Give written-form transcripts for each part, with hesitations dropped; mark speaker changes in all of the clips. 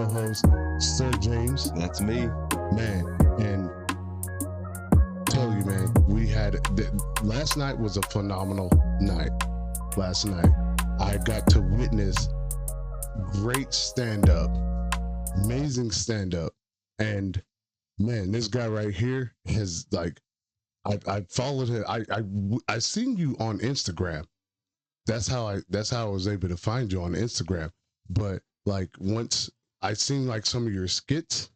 Speaker 1: co-host, Sir James.
Speaker 2: That's me.
Speaker 1: Man, and tell you, man, last night was a phenomenal night. Last night, I got to witness great stand-up, amazing stand-up, and man, this guy right here has like, I followed him. I seen you on Instagram. That's how I was able to find you on Instagram. But like once I seen like some of your skits,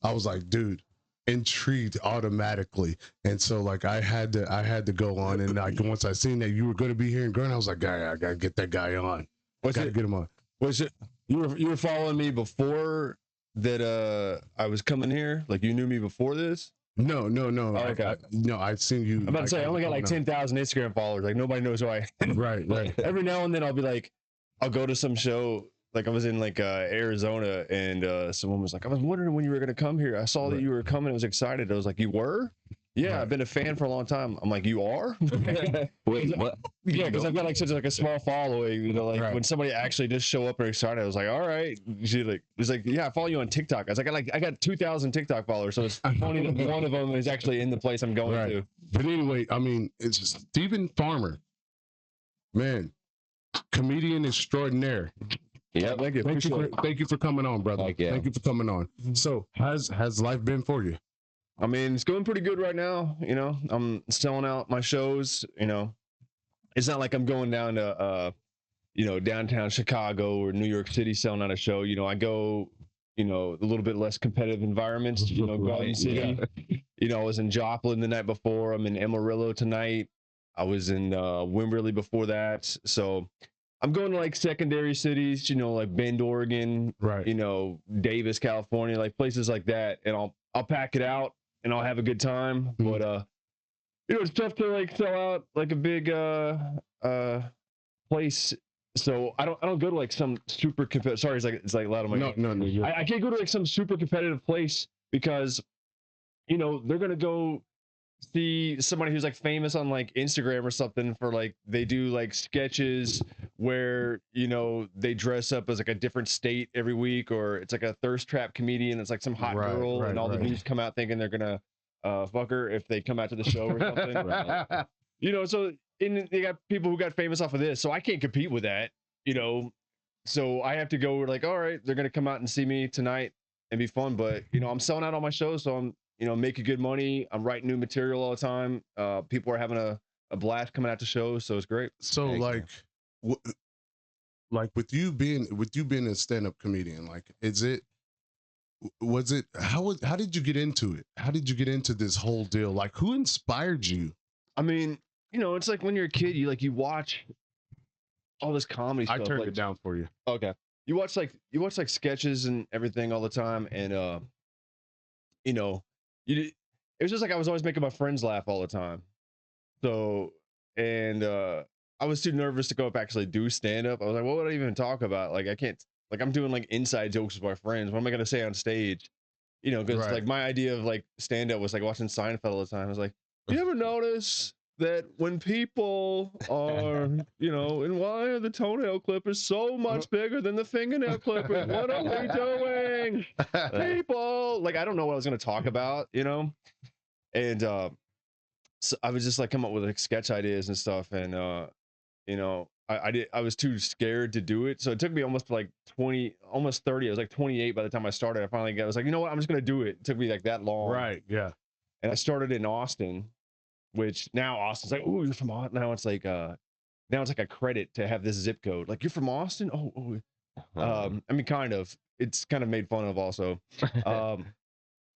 Speaker 1: I was like, dude, intrigued automatically. And so like I had to go on, and like once I seen that you were going to be here in Grant, I was like, I gotta get that guy on. Gotta get him on.
Speaker 2: Was it you were following me before that? I was coming here. Like you knew me before this.
Speaker 1: No.
Speaker 2: Oh, okay.
Speaker 1: I've seen you.
Speaker 2: I'm about to say I only got like 10,000 Instagram followers. Like nobody knows who I am.
Speaker 1: Right.
Speaker 2: Every now and then I'll be like, I'll go to some show. Like I was in like Arizona, and someone was like, I was wondering when you were gonna come here. I saw that you were coming. I was excited. I was like, you were? Yeah, right. I've been a fan for a long time. I'm like, you are?
Speaker 3: Wait, what?
Speaker 2: Yeah, because I've got like such like a small following. You know, like when somebody actually just show up and excited, I was like, all right. She like was like, yeah, I follow you on TikTok. I was like, I got 2,000 TikTok followers, so it's funny that one of them is actually in the place I'm going to.
Speaker 1: But anyway, I mean, it's Stephen Farmer, man, comedian extraordinaire.
Speaker 2: Yeah, thank you.
Speaker 1: Thank you for coming on, brother. Thank you for coming on. So, has life been for you?
Speaker 2: I mean, it's going pretty good right now. You know, I'm selling out my shows. You know, it's not like I'm going down to, downtown Chicago or New York City selling out a show. You know, I go, a little bit less competitive environments. Garden City. Yeah. You know, I was in Joplin the night before. I'm in Amarillo tonight. I was in Wimberley before that. So I'm going to like secondary cities. Like Bend, Oregon. Right. Davis, California, like places like that, and I'll pack it out. And I'll have a good time, but it's tough to like sell out like a big place. So I don't go to like some super competitive. Sorry, it's like loud on my.
Speaker 1: No.
Speaker 2: I can't go to like some super competitive place because, they're gonna go see somebody who's like famous on like Instagram or something for like they do like sketches where they dress up as like a different state every week, or it's like a thirst trap comedian. It's like some hot girl, and all the dudes come out thinking they're gonna fuck her if they come out to the show or something. So they got people who got famous off of this, so I can't compete with that. So I have to go like, all right, they're gonna come out and see me tonight and be fun, but I'm selling out all my shows, so I'm making good money. I'm writing new material all the time. People are having a blast coming out to shows, so it's great.
Speaker 1: So like with you being a stand-up comedian, like how did you get into it? How did you get into this whole deal? Like who inspired you?
Speaker 2: I mean, it's like when you're a kid, you watch all this comedy stuff.
Speaker 1: I turned it down for you.
Speaker 2: Okay. You watch like sketches and everything all the time, and it was just like I was always making my friends laugh all the time. So, and I was too nervous to go up actually do stand up. I was like, what would I even talk about? Like I can't, like I'm doing like inside jokes with my friends. What am I gonna say on stage? Because like my idea of like stand up was like watching Seinfeld all the time. I was like, you ever notice that when people are, and why the toenail clip is so much bigger than the fingernail clipper? What are we doing? People, like, I don't know what I was going to talk about, and so I was just like come up with like sketch ideas and stuff, and I was too scared to do it, so it took me almost like 20, almost 30. I was like 28 by the time I started. I finally was like, you know what, I'm just going to do it. It took me like that long.
Speaker 1: Right. Yeah.
Speaker 2: And I started in Austin, which now Austin's like, oh, you're from Austin. Now it's like a credit to have this zip code. Like, you're from Austin? I mean, kind of. It's kind of made fun of also.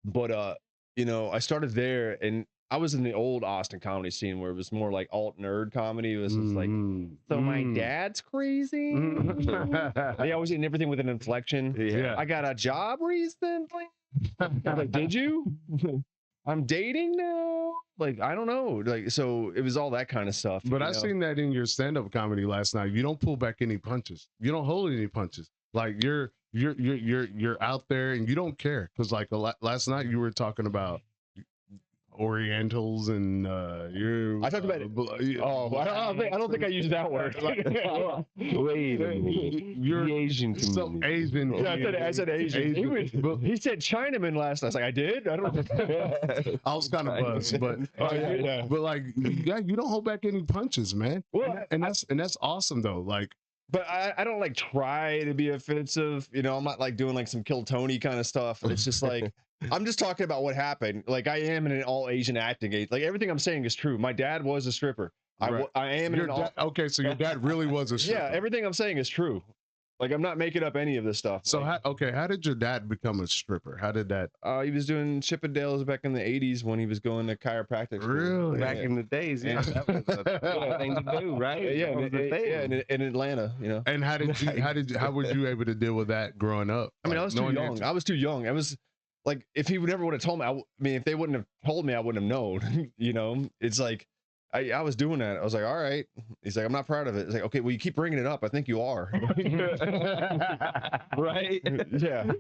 Speaker 2: But I started there, and I was in the old Austin comedy scene where it was more like alt nerd comedy. It was just like, so my dad's crazy. They always did everything with an inflection.
Speaker 1: Yeah.
Speaker 2: I got a job recently. I was like, did you? I'm dating now. Like, I don't know. Like, so it was all that kind of stuff.
Speaker 1: But I seen that in your stand-up comedy last night. You don't pull back any punches. You don't hold any punches. Like you're out there and you don't care. Because like last night you were talking about Orientals and you're.
Speaker 2: I talked about it. Oh, I don't think I used that word.
Speaker 3: Wait a minute.
Speaker 1: You're
Speaker 3: the Asian
Speaker 1: some
Speaker 3: community.
Speaker 1: Asian.
Speaker 2: Yeah, I said Asian. He said Chinaman last night. I was like, I did? I don't know.
Speaker 1: I was kind of buzzed, but but like, yeah, you don't hold back any punches, man.
Speaker 2: Well,
Speaker 1: and that's awesome though. Like,
Speaker 2: but I don't like try to be offensive. You know, I'm not like doing like some Kill Tony kind of stuff. It's just like, I'm just talking about what happened. Like, I am in an all Asian acting age. Like, everything I'm saying is true. My dad was a stripper.
Speaker 1: right.
Speaker 2: I am in an all.
Speaker 1: Okay, so your dad really was a stripper.
Speaker 2: Yeah, everything I'm saying is true. Like, I'm not making up any of this stuff.
Speaker 1: So
Speaker 2: like,
Speaker 1: how did your dad become a stripper? How did that?
Speaker 2: he was doing Chippendales back in the 80s when he was going to chiropractic school.
Speaker 1: Really?
Speaker 3: Back in the days, yeah, that was a thing to do, right?
Speaker 2: Yeah,
Speaker 3: That was a thing.
Speaker 2: in Atlanta, you know.
Speaker 1: And how were you able to deal with that growing up?
Speaker 2: I mean, I
Speaker 1: Like,
Speaker 2: was too
Speaker 1: knowing
Speaker 2: young.
Speaker 1: that-
Speaker 2: I was too young. I was like, if he never would have told me, I mean, if they wouldn't have told me, I wouldn't have known. You know, it's like I was doing that. I was like, all right. He's like, I'm not proud of it. It's like, okay, well, you keep bringing it up. I think you are.
Speaker 3: Right?
Speaker 2: Yeah.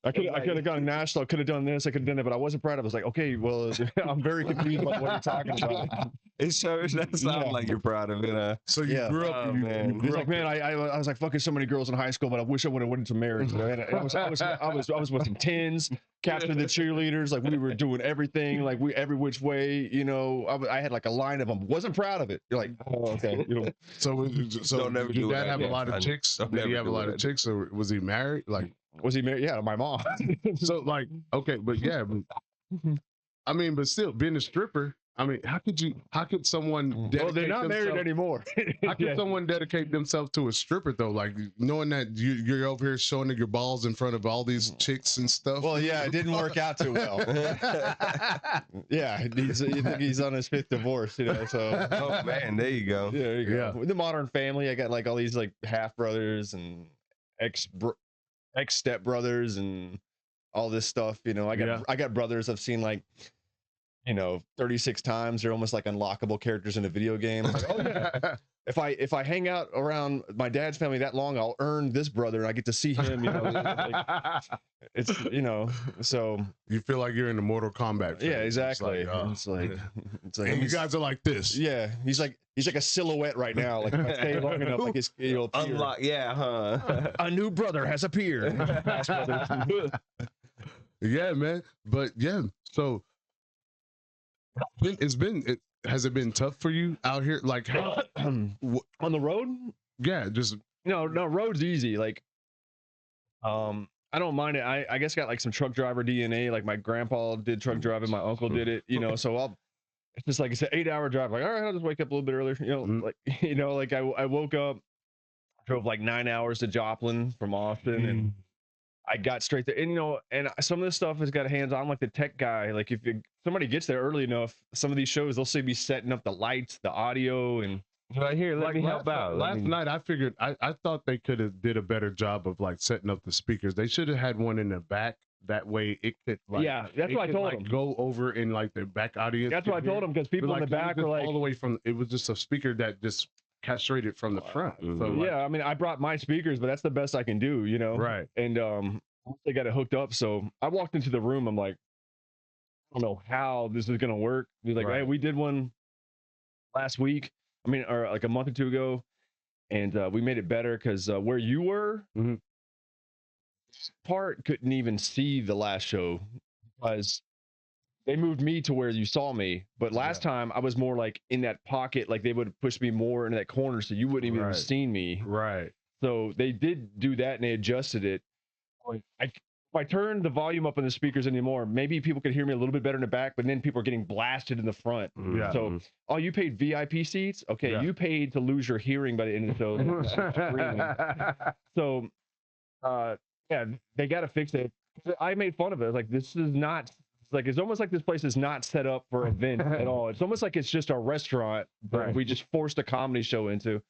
Speaker 2: I could have gone national. I could have done this. I could have done that, but I wasn't proud of it. I was like, okay, well, I'm very confused about what you're talking about.
Speaker 3: It shows that sounds like you're proud of it.
Speaker 1: So you
Speaker 2: Yeah.
Speaker 1: grew up.
Speaker 3: Oh,
Speaker 1: you
Speaker 3: man.
Speaker 1: grew
Speaker 2: He's
Speaker 1: up
Speaker 2: like, man, I was like fucking so many girls in high school, but I wish I would have went into marriage. And I was with some tens, captain the cheerleaders. Like, we were doing everything, like every which way, you know. I had like a line of them. Wasn't proud of it. You're like, oh, okay. You know,
Speaker 1: So
Speaker 3: Don't never
Speaker 1: did
Speaker 3: do
Speaker 1: your dad
Speaker 3: that
Speaker 1: have a
Speaker 3: again,
Speaker 1: lot of
Speaker 3: son.
Speaker 1: chicks?
Speaker 3: Don't
Speaker 1: Did he
Speaker 3: never
Speaker 1: have a
Speaker 3: do
Speaker 1: lot of
Speaker 3: that.
Speaker 1: chicks, or was he married? Like,
Speaker 2: was he married? Yeah, my mom.
Speaker 1: so like, okay, but yeah, but, I mean, but still, being a stripper. I mean, how could someone?
Speaker 2: Well, they're not married anymore.
Speaker 1: How could someone dedicate themselves to a stripper though? Like, knowing that you're over here showing your balls in front of all these chicks and stuff.
Speaker 2: Well, yeah, it didn't work out too well. Yeah, you think he's on his 5th divorce, you know. So,
Speaker 3: Oh man, there you go.
Speaker 2: yeah, there you go.
Speaker 1: Yeah.
Speaker 2: With the Modern Family, I got like all these like half brothers and ex step brothers and all this stuff. You know, I got brothers I've seen like, you know, 36 times. They're almost like unlockable characters in a video game. Like, oh yeah, if I hang out around my dad's family that long, I'll earn this brother and I get to see him. You know, like, it's, you know, so
Speaker 1: You feel like you're in the Mortal Kombat.
Speaker 2: yeah,
Speaker 1: phase.
Speaker 2: exactly.
Speaker 1: It's like,
Speaker 2: It's like
Speaker 1: and you
Speaker 2: he's-
Speaker 1: guys are like this.
Speaker 2: yeah, he's like a silhouette right now. Like, if I stay long enough, like his, you know, appear.
Speaker 3: Unlock, yeah, huh?
Speaker 2: A new brother has appeared.
Speaker 1: Yeah, man. But yeah, so has it been tough for you out here? Like, how,
Speaker 2: On the road?
Speaker 1: yeah, just
Speaker 2: No, road's easy. Like, I don't mind it. I guess got like some truck driver DNA. Like, my grandpa did truck driving, my uncle did it. You know, so it's just like it's an 8-hour drive. Like, all right, I'll just wake up a little bit earlier. You know, like, you know, like I woke up, drove like 9 hours to Joplin from Austin, and I got straight there. And you know, and some of this stuff has got hands on. Like the tech guy. Like, if somebody gets there early enough, some of these shows they'll see me setting up the lights, the audio, and
Speaker 3: Right here, let me help out.
Speaker 1: Last night, I figured I thought they could have did a better job of like setting up the speakers. They should have had one in the back. That way, it could like
Speaker 2: yeah, that's what I told him.
Speaker 1: Go over in like the back audience.
Speaker 2: That's what I told him, because people in the back were like,
Speaker 1: all the way from. It was just a speaker that just castrated from the front. So like,
Speaker 2: yeah, I mean, I brought my speakers, but that's the best I can do, you know.
Speaker 1: right.
Speaker 2: And they got it hooked up. So I walked into the room. I'm like, I don't know how this is gonna work. He's like,
Speaker 1: Right.
Speaker 2: hey, we did one last week. I mean, or like a month or two ago, and we made it better because where you were,
Speaker 1: Mhm.
Speaker 2: part couldn't even see the last show because they moved me to where you saw me. But last time I was more like in that pocket, like they would push me more into that corner, so you wouldn't even have
Speaker 1: Right.
Speaker 2: seen me.
Speaker 1: Right.
Speaker 2: So they did do that and they adjusted it. If I turned the volume up on the speakers anymore, maybe people could hear me a little bit better in the back, but then people are getting blasted in the front.
Speaker 1: Yeah.
Speaker 2: So, oh, you paid VIP seats? Okay,
Speaker 1: Yeah.
Speaker 2: you paid to lose your hearing by the end of the show. So, yeah, they got to fix it. I made fun of it. Like, this is not, like, it's almost like this place is not set up for event at all. It's almost like it's just a restaurant that
Speaker 1: Right.
Speaker 2: we just forced a comedy show into.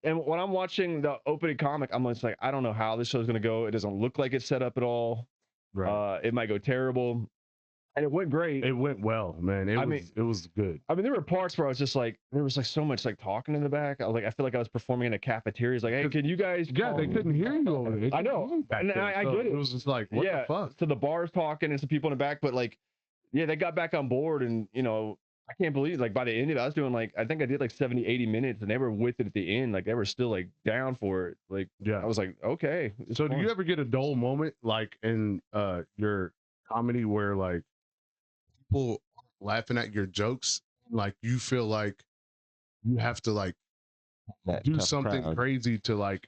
Speaker 2: And when I'm watching the opening comic, I'm just like, I don't know how this show's going to go. It doesn't look like it's set up at all.
Speaker 1: Right.
Speaker 2: It might go terrible. And it went great.
Speaker 1: It went well, man. It was good.
Speaker 2: I mean, there were parts where I was just like, there was like so much like talking in the back. I feel like I was performing in a cafeteria. It's like, hey, can you guys?
Speaker 1: Yeah, they couldn't hear you over there.
Speaker 2: I know. And I get it.
Speaker 1: It was just like, what
Speaker 2: Yeah.
Speaker 1: the fuck?
Speaker 2: So the bar's talking and some people in the back, but like yeah, they got back on board, and I can't believe like by the end of it, I was doing like I think I did like 70, 80 minutes, and they were with it at the end. Like they were still like down for it. Like
Speaker 1: Yeah.
Speaker 2: I was like, okay.
Speaker 1: So do you ever get a dull moment like in your comedy where like people laughing at your jokes, like you feel like you have to like
Speaker 3: That
Speaker 1: do
Speaker 3: tough
Speaker 1: something
Speaker 3: crowd.
Speaker 1: crazy to like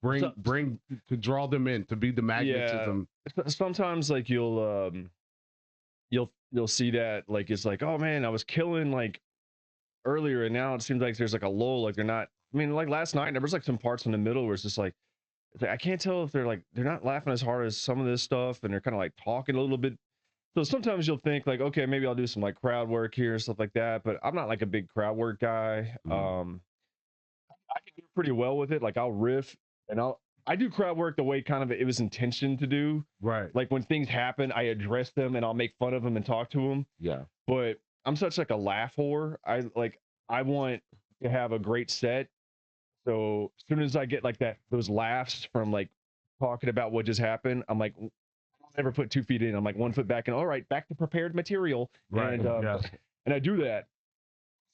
Speaker 1: bring to draw them in, to be the magnetism?
Speaker 2: Sometimes like you'll see that like it's like, oh man, I was killing like earlier, and now it seems like there's like a lull. Like they're not. I mean, like last night there was like some parts in the middle where it's just like I can't tell if they're not laughing as hard as some of this stuff, and they're kind of like talking a little bit. So sometimes you'll think like, okay, maybe I'll do some like crowd work here and stuff like that. But I'm not like a big crowd work guy. I can do pretty well with it. Like I'll riff and I do crowd work the way kind of it was intentioned to do.
Speaker 1: Right.
Speaker 2: Like when things happen, I address them and I'll make fun of them and talk to them.
Speaker 3: Yeah.
Speaker 2: But I'm such like a laugh whore. I want to have a great set. So as soon as I get like those laughs from like talking about what just happened, I'm like, I'll never put 2 feet in. I'm like 1 foot back and all right, back to prepared material.
Speaker 1: Right.
Speaker 2: And I do that.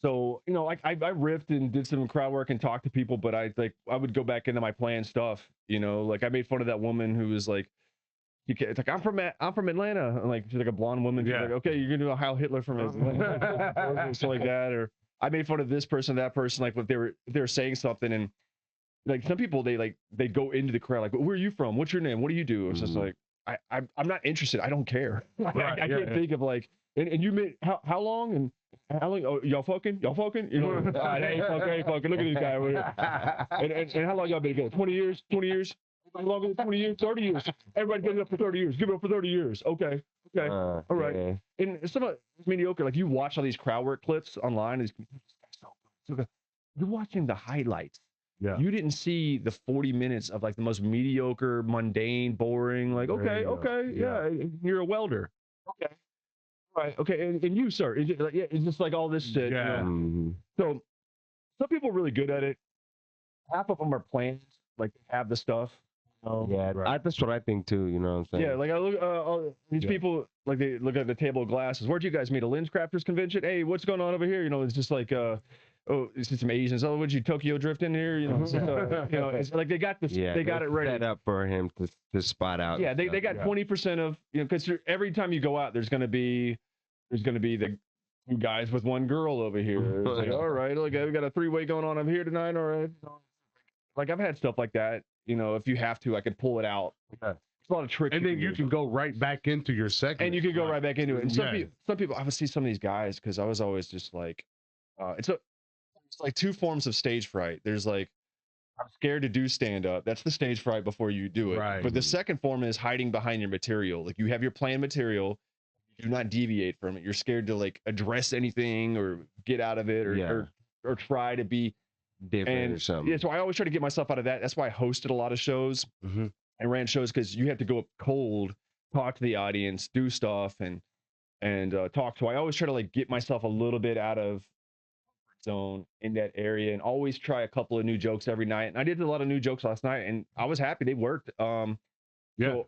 Speaker 2: So, like I riffed and did some crowd work and talked to people, but I would go back into my planned stuff, like I made fun of that woman who was like, it's like, I'm from Atlanta. And like, she's like a blonde woman. She's like, okay, you're going to do a Heil Hitler from Atlanta. Or something like that. Or I made fun of this person, that person, like if they were saying something, and like some people, they go into the crowd, like, where are you from? What's your name? What do you do? It's just like, I'm not interested. I don't care.
Speaker 1: Right,
Speaker 2: I can't think of like, and you made how long and how long? Oh, y'all fucking? Hey, fucking. Look at this guy over here. And how long y'all been together? 20 years? 20 years? Longer than 20 years? 30 years. Everybody give it up for 30 years. Give it up for 30 years. Okay. All right.
Speaker 3: Yeah.
Speaker 2: And some of it's mediocre. Like you watch all these crowd work clips online. You're watching the highlights.
Speaker 1: Yeah.
Speaker 2: You didn't see the 40 minutes of like the most mediocre, mundane, boring. Like, okay, yeah. You're a welder. Okay. Right. Okay. And you, sir, it's just like all this shit.
Speaker 1: Yeah.
Speaker 2: So some people are really good at it. Half of them are planned, like they have the stuff.
Speaker 3: Yeah,
Speaker 1: right.
Speaker 3: that's what I think too. You know what I'm saying?
Speaker 2: Yeah, like I look, these people, like they look at the table of glasses. Where'd you guys meet? A lens crafters convention? Hey, what's going on over here? It's just like, it's just some Asians. Oh, would you Tokyo drift in here? It's, it's like they got this.
Speaker 3: Yeah,
Speaker 2: they got it ready.
Speaker 3: Set up for him to spot out.
Speaker 2: Yeah, they got 20% of because every time you go out, there's gonna be the 2 guys with 1 girl over here. It's like, all right, look, we got a 3-way going on over here tonight. All right. Like I've had stuff like that. If you have to, I could pull it out.
Speaker 1: Yeah.
Speaker 2: It's a lot of tricks.
Speaker 1: And then you can go right back into your segment.
Speaker 2: And you can go right back into it. And some people, I would see some of these guys because I was always just like, it's like 2 forms of stage fright. There's like, I'm scared to do stand up. That's the stage fright before you do it.
Speaker 1: Right.
Speaker 2: But the second form is hiding behind your material. Like you have your planned material, you do not deviate from it. You're scared to like address anything or get out of it or try to be
Speaker 3: different or something.
Speaker 2: Yeah, so I always try to get myself out of that. That's why I hosted a lot of shows. I ran shows because you have to go up cold, talk to the audience, do stuff, and talk to. I always try to like get myself a little bit out of zone in that area, and always try a couple of new jokes every night. And I did a lot of new jokes last night, and I was happy they worked.
Speaker 1: Sure.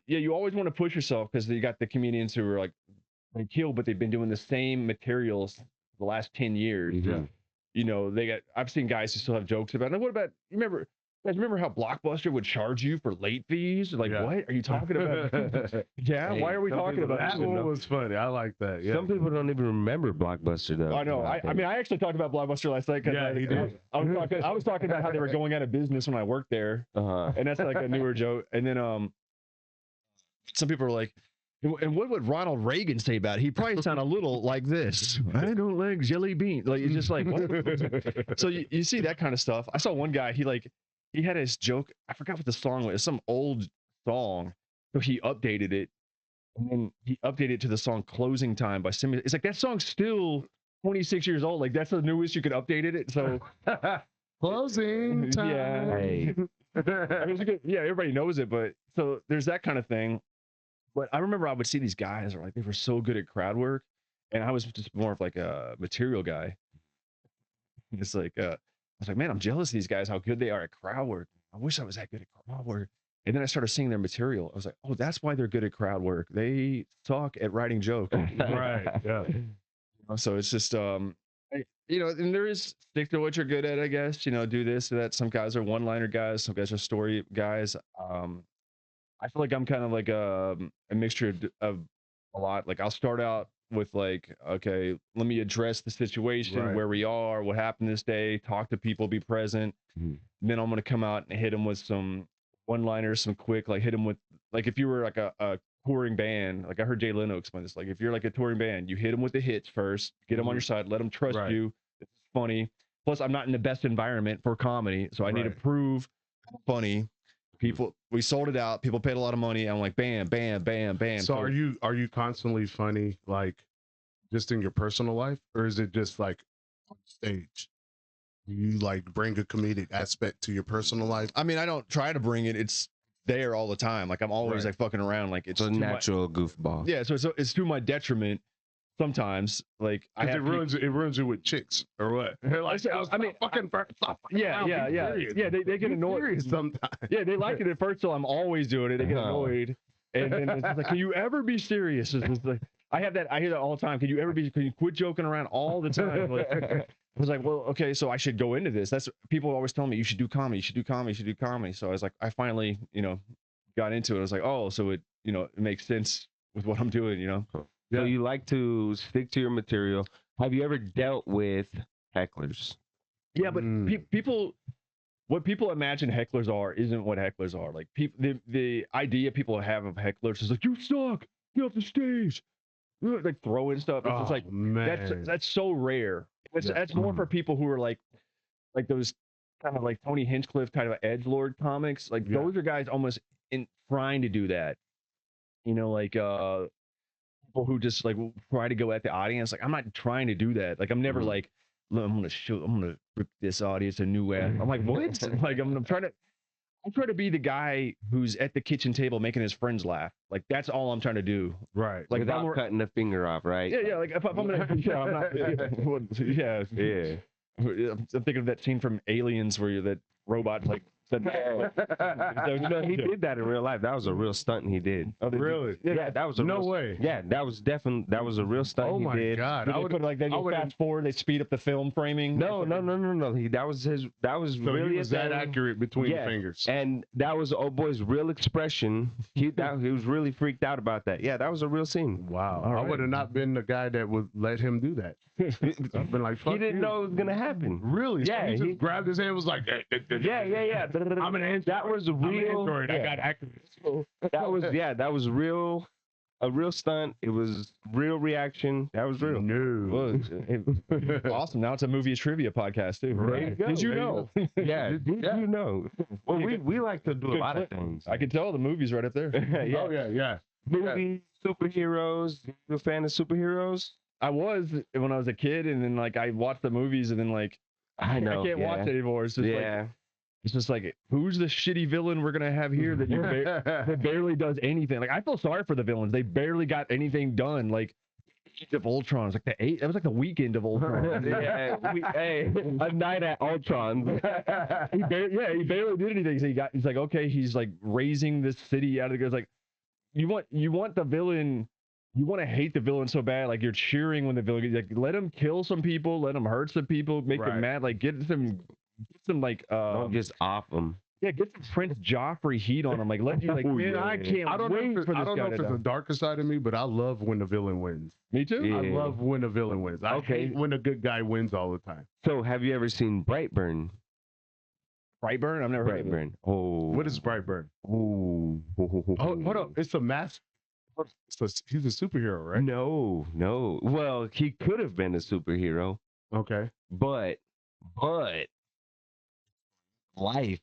Speaker 2: You always want to push yourself because you got the comedians who are like they kill, but they've been doing the same materials the last 10 years.
Speaker 1: Yeah.
Speaker 2: I've seen guys who still have jokes about it. And what about, you remember how Blockbuster would charge you for late fees? Like, what are you talking about? Yeah, why are we talking about
Speaker 1: that? That one was funny. I like that. Yeah.
Speaker 3: Some people don't even remember Blockbuster though.
Speaker 2: I know. I mean, I actually talked about Blockbuster last night.
Speaker 1: Yeah, he did.
Speaker 2: I was talking about how they were going out of business when I worked there. And that's like a newer joke. And then some people are like, and what would Ronald Reagan say about it? He probably sound a little like this. I don't like jelly beans. Like, you're just like, what? So you see that kind of stuff. I saw one guy, he had his joke. I forgot what the song was. It was some old song. So he updated it. And then he updated it to the song Closing Time by Simeon. It's like, that song's still 26 years old. Like, that's the newest you could update it. So
Speaker 1: Closing time.
Speaker 2: Yeah.
Speaker 3: Hey.
Speaker 2: I mean, yeah, everybody knows it, but so there's that kind of thing. But I remember I would see these guys are like, they were so good at crowd work, and I was just more of like a material guy. It's like I was like, man, I'm jealous of these guys, how good they are at crowd work. I wish I was that good at crowd work. And then I started seeing their material. I was like, oh, that's why they're good at crowd work. They suck at writing jokes.
Speaker 1: Right. Yeah.
Speaker 2: So it's just you know, and there is stick to what you're good at, I guess. You know, do this or that. Some guys are one-liner guys, some guys are story guys. I feel like I'm kind of like a mixture of a lot. Like I'll start out with like, okay, let me address the situation,
Speaker 1: Right.
Speaker 2: where we are, what happened this day, talk to people, be present. Then I'm gonna come out and hit them with some one-liners, some quick, like hit them with, like if you were like a touring band, like I heard Jay Leno explain this, like if you're like a touring band, you hit them with the hits first, get them on your side, let them trust
Speaker 1: Right.
Speaker 2: you. It's funny. Plus, I'm not in the best environment for comedy, so I need to
Speaker 1: Right.
Speaker 2: prove I'm funny. People, we sold it out. People paid a lot of money. I'm like, bam, bam, bam, bam.
Speaker 1: So are you constantly funny, like just in your personal life, or is it just like on stage? Do you like bring a comedic aspect to your personal life?
Speaker 2: I mean, I don't try to bring it. It's there all the time. Like I'm always
Speaker 1: Right.
Speaker 2: like fucking around. Like it's
Speaker 3: It's a
Speaker 2: to
Speaker 3: natural goofball.
Speaker 2: My, yeah. So it's to my detriment sometimes. Like I
Speaker 1: 'Cause
Speaker 2: have
Speaker 1: it ruins you with chicks or what? Like,
Speaker 2: I mean, yeah. They get annoyed
Speaker 1: sometimes.
Speaker 2: Yeah, they like it at first, so I'm always doing it. They get annoyed, and then it's just like, can you ever be serious? It's just like I hear that all the time. Can you quit joking around all the time? Like, I was like, well, okay, so I should go into this. That's people always tell me you should do comedy, you should do comedy, you should do comedy. So I was like, I finally, got into it. I was like, oh, so it makes sense with what I'm doing,
Speaker 3: So you like to stick to your material. Have you ever dealt with hecklers?
Speaker 2: Yeah, but people, what people imagine hecklers are isn't what hecklers are. Like people, the idea people have of hecklers is like, you suck, get off the stage, like throwing stuff. It's just like,
Speaker 1: man,
Speaker 2: that's so rare. That's more for people who are like those kind of like Tony Hinchcliffe kind of edgelord comics. Like those are guys almost trying to do that. Like people who just like try to go at the audience. Like I'm not trying to do that. Like I'm never like, I'm gonna rip this audience a new way. I'm like, what? Like I'm trying to be the guy who's at the kitchen table making his friends laugh. Like that's all I'm trying to do.
Speaker 1: right?
Speaker 2: Like
Speaker 3: without cutting the finger off, right?
Speaker 2: Yeah. Like if I'm gonna, I'm not. Yeah. I'm thinking of that scene from Aliens where that robot like said.
Speaker 3: He did that in real life. That was a real stunt he did.
Speaker 2: Oh,
Speaker 1: Really?
Speaker 3: Yeah, that was a
Speaker 1: No
Speaker 3: real,
Speaker 1: way.
Speaker 3: Yeah, that was a real stunt.
Speaker 1: Oh
Speaker 3: he
Speaker 1: my
Speaker 3: did.
Speaker 1: god!
Speaker 2: I would like they fast forward, they speed up the film framing.
Speaker 3: No. That was
Speaker 1: So
Speaker 3: really
Speaker 1: he was that accurate between the fingers.
Speaker 3: and that was old boy's real expression. He was really freaked out about that. Yeah, that was a real scene.
Speaker 1: Wow,
Speaker 2: All
Speaker 1: I
Speaker 2: right.
Speaker 1: would have not been the guy that would let him do that. I've been like, fuck
Speaker 3: He didn't
Speaker 1: you.
Speaker 3: know it was gonna happen.
Speaker 1: Really? So
Speaker 3: Yeah,
Speaker 1: he just
Speaker 3: he-
Speaker 1: grabbed his hand, and was like,
Speaker 3: Yeah.
Speaker 1: I'm an Android.
Speaker 3: That was
Speaker 1: I'm an
Speaker 3: real.
Speaker 1: Android. I
Speaker 3: yeah.
Speaker 1: got accurate.
Speaker 3: That was real. A real stunt. It was real reaction. That was real.
Speaker 1: No.
Speaker 2: Well, awesome. Now it's a movie trivia podcast too.
Speaker 1: There you
Speaker 2: Did you know?
Speaker 3: Yeah, did you know? Well,
Speaker 2: You
Speaker 3: we like to do a
Speaker 2: good
Speaker 3: lot of
Speaker 2: clip.
Speaker 3: things.
Speaker 2: I can tell the movie's right up there.
Speaker 3: Yeah.
Speaker 1: Oh yeah.
Speaker 3: Movies, superheroes. You a fan of superheroes?
Speaker 2: I was when I was a kid, and then like I watched the movies, and then like
Speaker 3: I know.
Speaker 2: I can't watch it anymore. It's just like it's just like, who's the shitty villain we're gonna have here that that barely does anything? Like I feel sorry for the villains. They barely got anything done. Like Age of Ultron was like it was like the weekend of Ultron.
Speaker 3: Hey, a night at Ultron.
Speaker 2: He barely did anything. So he's like, okay, he's like raising this city out of the. It's like you want the villain. You want to hate the villain so bad, like you're cheering when the villain. Like let him kill some people, let him hurt some people, make them mad. Like get some like
Speaker 3: Don't just off them.
Speaker 2: Yeah, get some Prince Joffrey heat on him. Like let you like, man, I can't
Speaker 1: I don't
Speaker 2: wait
Speaker 1: know
Speaker 2: for this
Speaker 1: I don't
Speaker 2: guy
Speaker 1: know if
Speaker 2: to
Speaker 1: it's the
Speaker 2: die.
Speaker 1: darker side of me, but I love when the villain wins.
Speaker 2: Me too.
Speaker 3: Yeah.
Speaker 1: I love when the villain wins. I hate when the good guy wins all the time.
Speaker 3: So, have you ever seen Brightburn?
Speaker 2: Brightburn? I've never heard of it.
Speaker 3: Brightburn. Oh.
Speaker 1: What is Brightburn?
Speaker 3: Oh.
Speaker 1: Oh, hold up. It's a mask. He's a superhero, right?
Speaker 3: No. Well, he could have been a superhero,
Speaker 1: Okay.
Speaker 3: but life.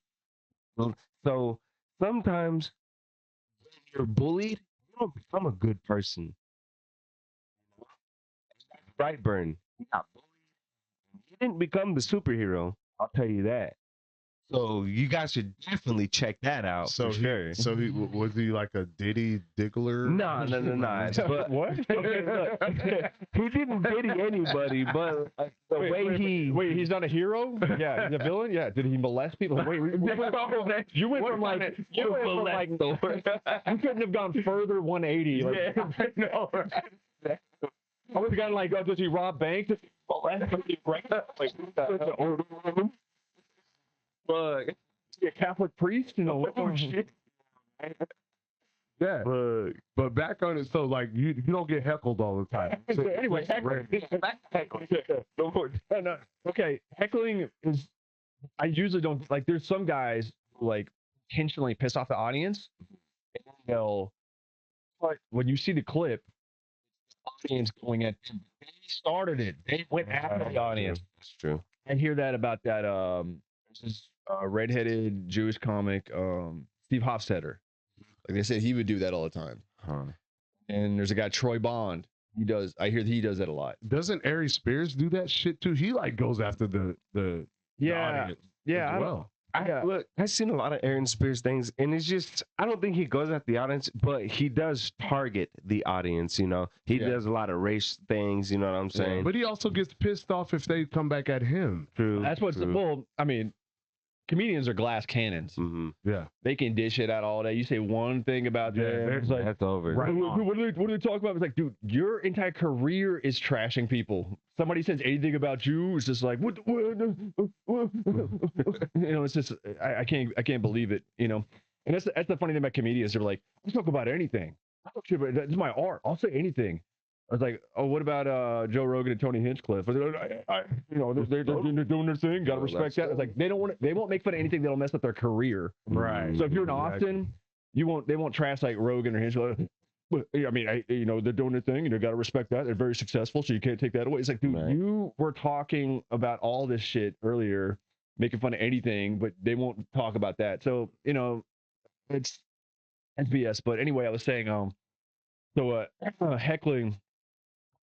Speaker 3: So sometimes when you're bullied, you don't become a good person. Brightburn, he got bullied. He didn't become the superhero. I'll tell you that. So you guys should definitely check that out.
Speaker 1: So
Speaker 3: for sure.
Speaker 1: was he like a Diddy diggler?
Speaker 3: No. But
Speaker 2: What?
Speaker 3: Okay, look, he didn't pity anybody, but the way he.
Speaker 2: Wait, he's not a hero? Yeah, he's a villain? Yeah. Did he molest people? Wait, you went from like you couldn't have gone further 180. Like,
Speaker 3: Yeah, I know.
Speaker 2: I would have gone like, oh, does he rob banks?
Speaker 3: Fuck.
Speaker 2: A Catholic priest? You know,
Speaker 3: Oh, shit.
Speaker 1: Yeah. But back on it, so like you don't get heckled all the time. So,
Speaker 2: anyway, okay, heckling is. I usually don't like. There's some guys who like intentionally piss off the audience, and they'll. But when you see the clip, audience going at them. They started it. They went after the audience.
Speaker 3: That's true.
Speaker 2: I hear that about that. This redheaded Jewish comic, Steve Hofstetter. Like they said, he would do that all the time.
Speaker 3: Huh.
Speaker 2: And there's a guy, Troy Bond. He does. I hear that he does that a lot.
Speaker 1: doesn't Ari Spears do that shit too? He like goes after the audience
Speaker 2: Yeah.
Speaker 1: as well.
Speaker 3: Look, I've seen a lot of Aaron Spears things, and it's just I don't think he goes at the audience, but he does target the audience. You know, he does a lot of race things. You know what I'm saying?
Speaker 1: But he also gets pissed off if they come back at him.
Speaker 3: True.
Speaker 2: That's what's
Speaker 3: true.
Speaker 2: well. I mean, comedians are glass cannons.
Speaker 3: Mm-hmm.
Speaker 1: Yeah.
Speaker 2: They can dish it out all day. You say one thing about them, it's like,
Speaker 3: That's over.
Speaker 1: Right.
Speaker 2: what do they talk about? It's like, dude, your entire career is trashing people. Somebody says anything about you, it's just like, what it's just, I can't believe it, And that's the funny thing about comedians. They're like, let's talk about anything. I don't care, but it's my art. I'll say anything. I was like, oh, what about Joe Rogan and Tony Hinchcliffe? I was like, they're doing their thing. Gotta respect that. It's like they won't make fun of anything that'll mess up their career.
Speaker 1: Right.
Speaker 2: So if you're in Austin, they won't trash like Rogan or Hinchcliffe. But I mean, they're doing their thing, and you got to respect that. They're very successful, so you can't take that away. It's like, dude, you were talking about all this shit earlier, making fun of anything, but they won't talk about that. So it's BS. But anyway, I was saying, heckling.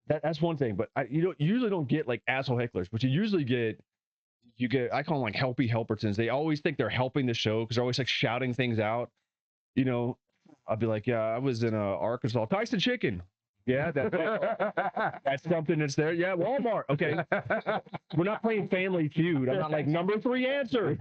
Speaker 2: That's one thing, but you usually don't get like asshole hecklers, but you usually get I call them like helpy helpersons. They always think they're helping the show because they're always like shouting things out. I'll be like, yeah, I was in Arkansas, Tyson Chicken. Yeah, that's something that's there. Yeah, Walmart. Okay, we're not playing Family Feud. I'm not like number 3 answer.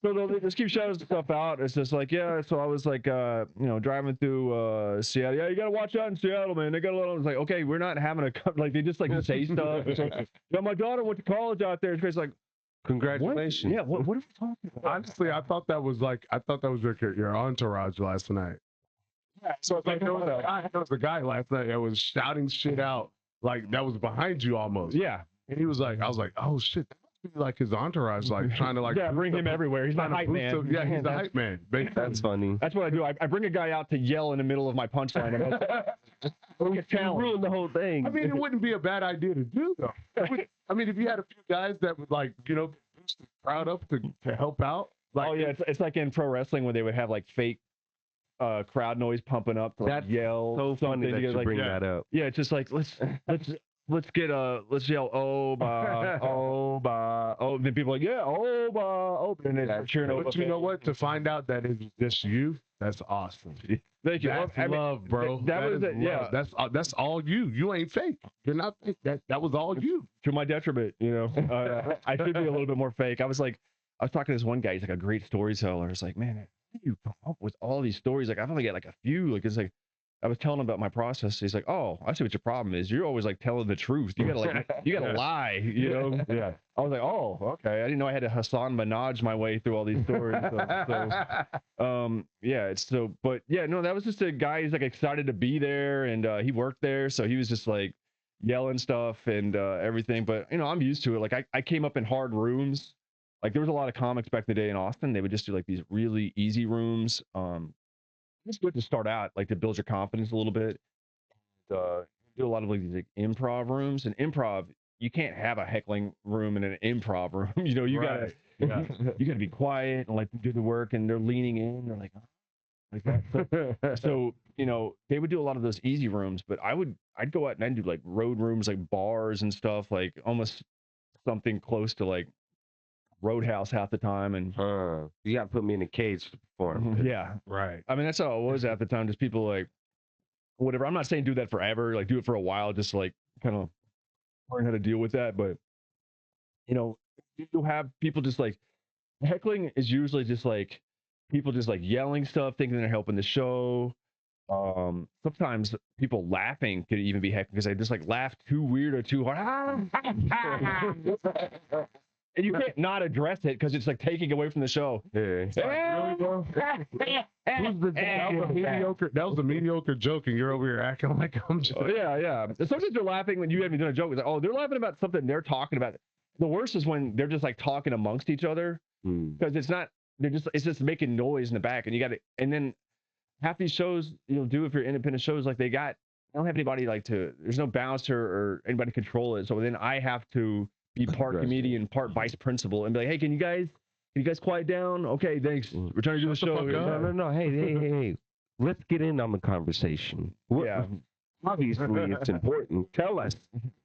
Speaker 2: So they'll just keep shouting stuff out. It's just like, yeah. So I was like, driving through Seattle. Yeah, you gotta watch out in Seattle, man. They got a lot. It's like, okay, we're not having a like. They just like say stuff. Yeah, my daughter went to college out there. It's like,
Speaker 3: Congratulations.
Speaker 2: what? Yeah, what are we talking about?
Speaker 1: Honestly, I thought that was your entourage last night. Yeah, so it's like there was a guy last night that was shouting shit out like that was behind you almost.
Speaker 2: Yeah.
Speaker 1: And he was like, I was like, oh shit, that must be like his entourage, like trying to like
Speaker 2: bring him everywhere. He's my hype man.
Speaker 1: Yeah, he's the hype man.
Speaker 3: That's funny.
Speaker 2: That's what I do. I bring a guy out to yell in the middle of my punchline.
Speaker 3: You ruined the whole thing.
Speaker 1: I mean, it wouldn't be a bad idea to do though. I mean, if you had a few guys that would like, boost the crowd up to help out. Like,
Speaker 2: oh yeah, it's like in pro wrestling when they would have like fake crowd noise pumping up to like, yell.
Speaker 3: So funny that you bring that up.
Speaker 2: Yeah, it's just like let's yell oh. Then people are like, yeah, oh, and they're cheering over.
Speaker 1: But you know what? To find out that it's just you, that's awesome.
Speaker 2: Thank you.
Speaker 1: That's love, bro.
Speaker 2: That was it. Yeah,
Speaker 1: that's all you. You ain't fake. You're not fake. That was all you.
Speaker 2: To my detriment, I should be a little bit more fake. I was talking to this one guy. He's like a great storyteller. It's like, man, how do you come up with all these stories? Like, I've only got like a few. Like, it's like, I was telling him about my process. He's like, oh, I see what your problem is. You're always like telling the truth. You gotta lie,
Speaker 1: Yeah.
Speaker 2: I was like, oh, okay. I didn't know I had to Hassan Minaj my way through all these stories. But yeah, no, that was just a guy who's like excited to be there, and he worked there, so he was just like yelling stuff and everything. But I'm used to it. Like I came up in hard rooms. Like there was a lot of comics back in the day in Austin. They would just do like these really easy rooms. It's good to start out, like to build your confidence a little bit. Do a lot of like these like, improv rooms, and improv, you can't have a heckling room in an improv room. You gotta be quiet and like do the work, and they're leaning in. They're like, oh, like that. So they would do a lot of those easy rooms, but I'd go out and do like road rooms, like bars and stuff, like almost something close to like Roadhouse half the time, and
Speaker 3: you got to put me in a cage to perform.
Speaker 2: yeah,
Speaker 1: Right.
Speaker 2: I mean, that's how it was at the time. Just people like, whatever. I'm not saying do that forever. Like, do it for a while, just like kind of learn how to deal with that. But you'll have people just like heckling is usually just like people just like yelling stuff, thinking they're helping the show. Sometimes people laughing could even be heckling because they just like laugh too weird or too hard. And you can't not address it because it's like taking away from the show.
Speaker 1: Yeah. That was a mediocre joke, and you're over here acting like I'm just.
Speaker 2: Yeah. Sometimes they're laughing when you haven't done a joke. It's like, oh, they're laughing about something they're talking about. The worst is when they're just like talking amongst each other because it's just making noise in the back, and then half these shows you'll do if you're independent shows like they don't have anybody there's no bouncer or anybody control it. So then I have to be part comedian, part vice principal, and be like, hey, can you guys quiet down? Okay, thanks. We're trying to do the show.
Speaker 3: No. Hey. Let's get in on the conversation.
Speaker 2: Yeah.
Speaker 3: Obviously, it's important. Tell us.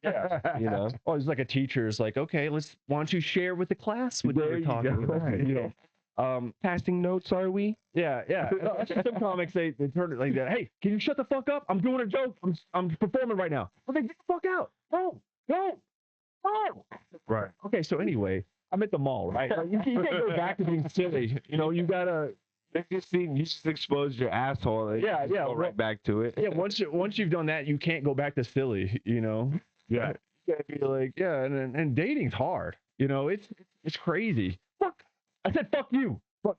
Speaker 2: Yeah. Oh, it's like a teacher is like, okay, why don't you share with the class what you're talking about?
Speaker 3: Passing notes, are we?
Speaker 2: Yeah. Some comics they turn it like that. Hey, can you shut the fuck up? I'm doing a joke. I'm performing right now. Okay, get the fuck out. Go.
Speaker 1: Right.
Speaker 2: Okay, so anyway, I'm at the mall, right? You can't go back to being silly. You gotta.
Speaker 3: You just exposed your asshole. And go right back to it.
Speaker 2: Yeah. Once you've done that, you can't go back to silly.
Speaker 1: Yeah.
Speaker 2: You gotta be like, and dating's hard. It's crazy. Fuck. I said fuck you. Fuck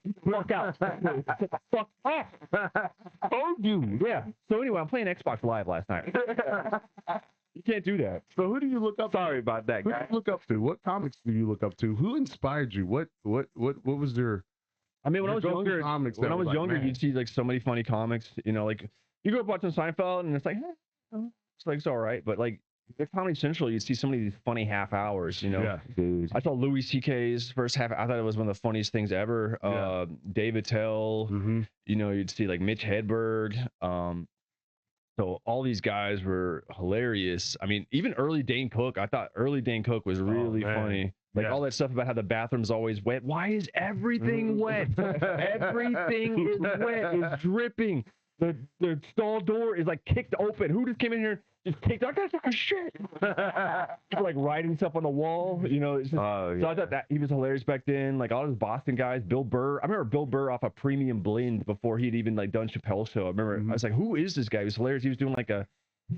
Speaker 2: out. Fuck off. Told you. Yeah. So anyway, I'm playing Xbox Live last night. You can't do that.
Speaker 1: So who do you look up?
Speaker 3: Sorry about that,
Speaker 1: Who
Speaker 3: guy.
Speaker 1: do you look up to? What comics do you look up to? Who inspired you? What was their?
Speaker 2: I mean, when I was younger, you'd see like so many funny comics. Like you grew up watching Seinfeld, and it's like, it's all right. But like at Comedy Central, you'd see so many of these funny half hours.
Speaker 1: Yeah,
Speaker 3: dude.
Speaker 2: I saw Louis C.K.'s first half. I thought it was one of the funniest things ever. Dave Attell.
Speaker 1: Mm-hmm.
Speaker 2: You'd see like Mitch Hedberg. So all these guys were hilarious. I mean, even early Dane Cook. I thought early Dane Cook was really funny. Like all that stuff about how the bathroom's always wet. Why is everything wet? Everything is wet. It's dripping. The stall door is like kicked open. Who just came in here? Just kicked. I got to shit. People like writing stuff on the wall. It's just, So I thought that he was hilarious back then. Like all those Boston guys, Bill Burr. I remember Bill Burr off a Premium Blend before he'd even like done Chappelle's Show. I remember I was like, who is this guy? He was hilarious. He was doing like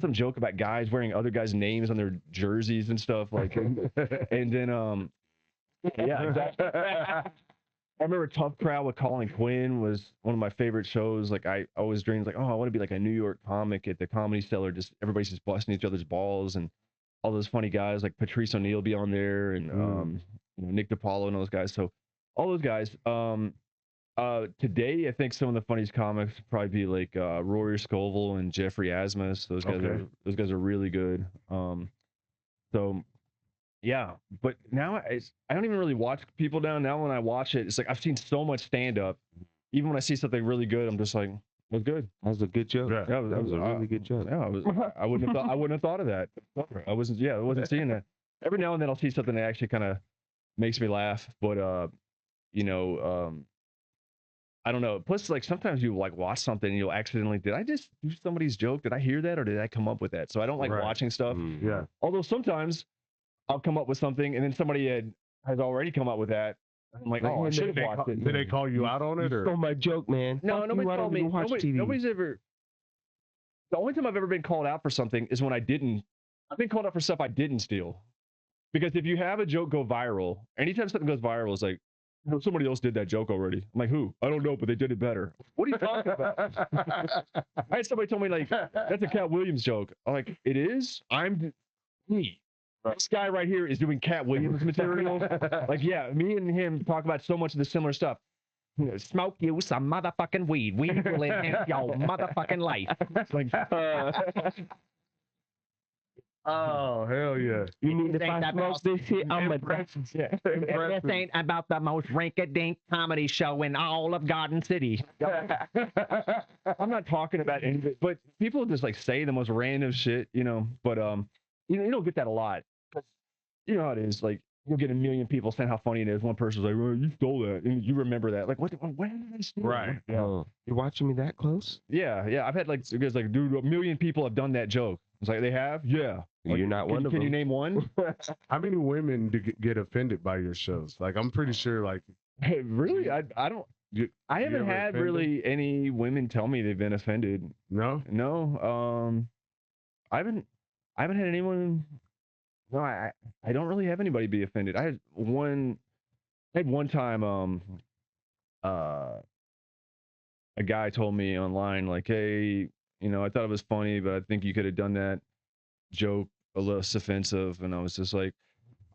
Speaker 2: some joke about guys wearing other guys' names on their jerseys and stuff. Like, and then exactly. I remember Tough Crowd with Colin Quinn was one of my favorite shows. Like I always dreamed like, I want to be like a New York comic at the Comedy Cellar. Just everybody's just busting each other's balls, and all those funny guys like Patrice O'Neill be on there, and Nick DiPaolo and those guys. So all those guys. Today I think some of the funniest comics would probably be like Rory Scovel and Jeffrey Asmus. Those guys are really good. So. Yeah, but now I don't even really watch people down. Now when I watch it, it's like I've seen so much stand up. Even when I see something really good, I'm just like, it was good.
Speaker 3: That was a good joke.
Speaker 1: Yeah,
Speaker 3: that was a really good joke.
Speaker 2: Yeah, I wouldn't have thought of that. I wasn't seeing that. Every now and then I'll see something that actually kind of makes me laugh, but I don't know. Plus, like sometimes you like watch something and you'll accidentally, did I just do somebody's joke? Did I hear that or did I come up with that? So I don't like watching stuff.
Speaker 1: Yeah.
Speaker 2: Although sometimes I'll come up with something and then somebody has already come up with that. I'm like, I should have watched it.
Speaker 1: Did they call you out on it?
Speaker 3: You stole my joke, man.
Speaker 2: No, nobody called me. Nobody's ever. The only time I've ever been called out for something is when I've been called out for stuff I didn't steal. Because if you have a joke go viral, anytime something goes viral, it's like, somebody else did that joke already. I'm like, who? I don't know, but they did it better. What are you talking about? I had somebody tell me like, that's a Cat Williams joke. I'm like, it is? I'm me. This guy right here is doing Cat Williams material. Like, yeah, me and him talk about so much of the similar stuff. Smoke you some motherfucking weed. Weed will enhance your motherfucking life. It's like,
Speaker 1: oh, hell yeah.
Speaker 3: You mean if I smoke this shit, I'm a...
Speaker 2: This ain't about the most rink-a-dink comedy show in all of Garden City. I'm not talking about any of it, but people just like say the most random shit, but you don't get that a lot. You know how it is, like you'll get a million people saying how funny it is. One person's like, well, you stole that. And you remember that. Like, what did I steal?
Speaker 1: Right.
Speaker 2: Yeah.
Speaker 3: Oh, you're watching me that close?
Speaker 2: Yeah. I've had like, it goes like, dude, a million people have done that joke. It's like, they have? Yeah. Like,
Speaker 3: You're not one of them.
Speaker 2: Can you name one?
Speaker 1: How many women get offended by your shows? Like, I'm pretty sure, like,
Speaker 2: Really? I don't. I haven't
Speaker 1: ever
Speaker 2: had
Speaker 1: offended?
Speaker 2: really any women tell me they've been offended.
Speaker 1: no?
Speaker 2: No. I haven't had anyone. No, I don't really have anybody be offended. I had one time a guy told me online like, hey, I thought it was funny, but I think you could have done that joke a less offensive. And I was just like,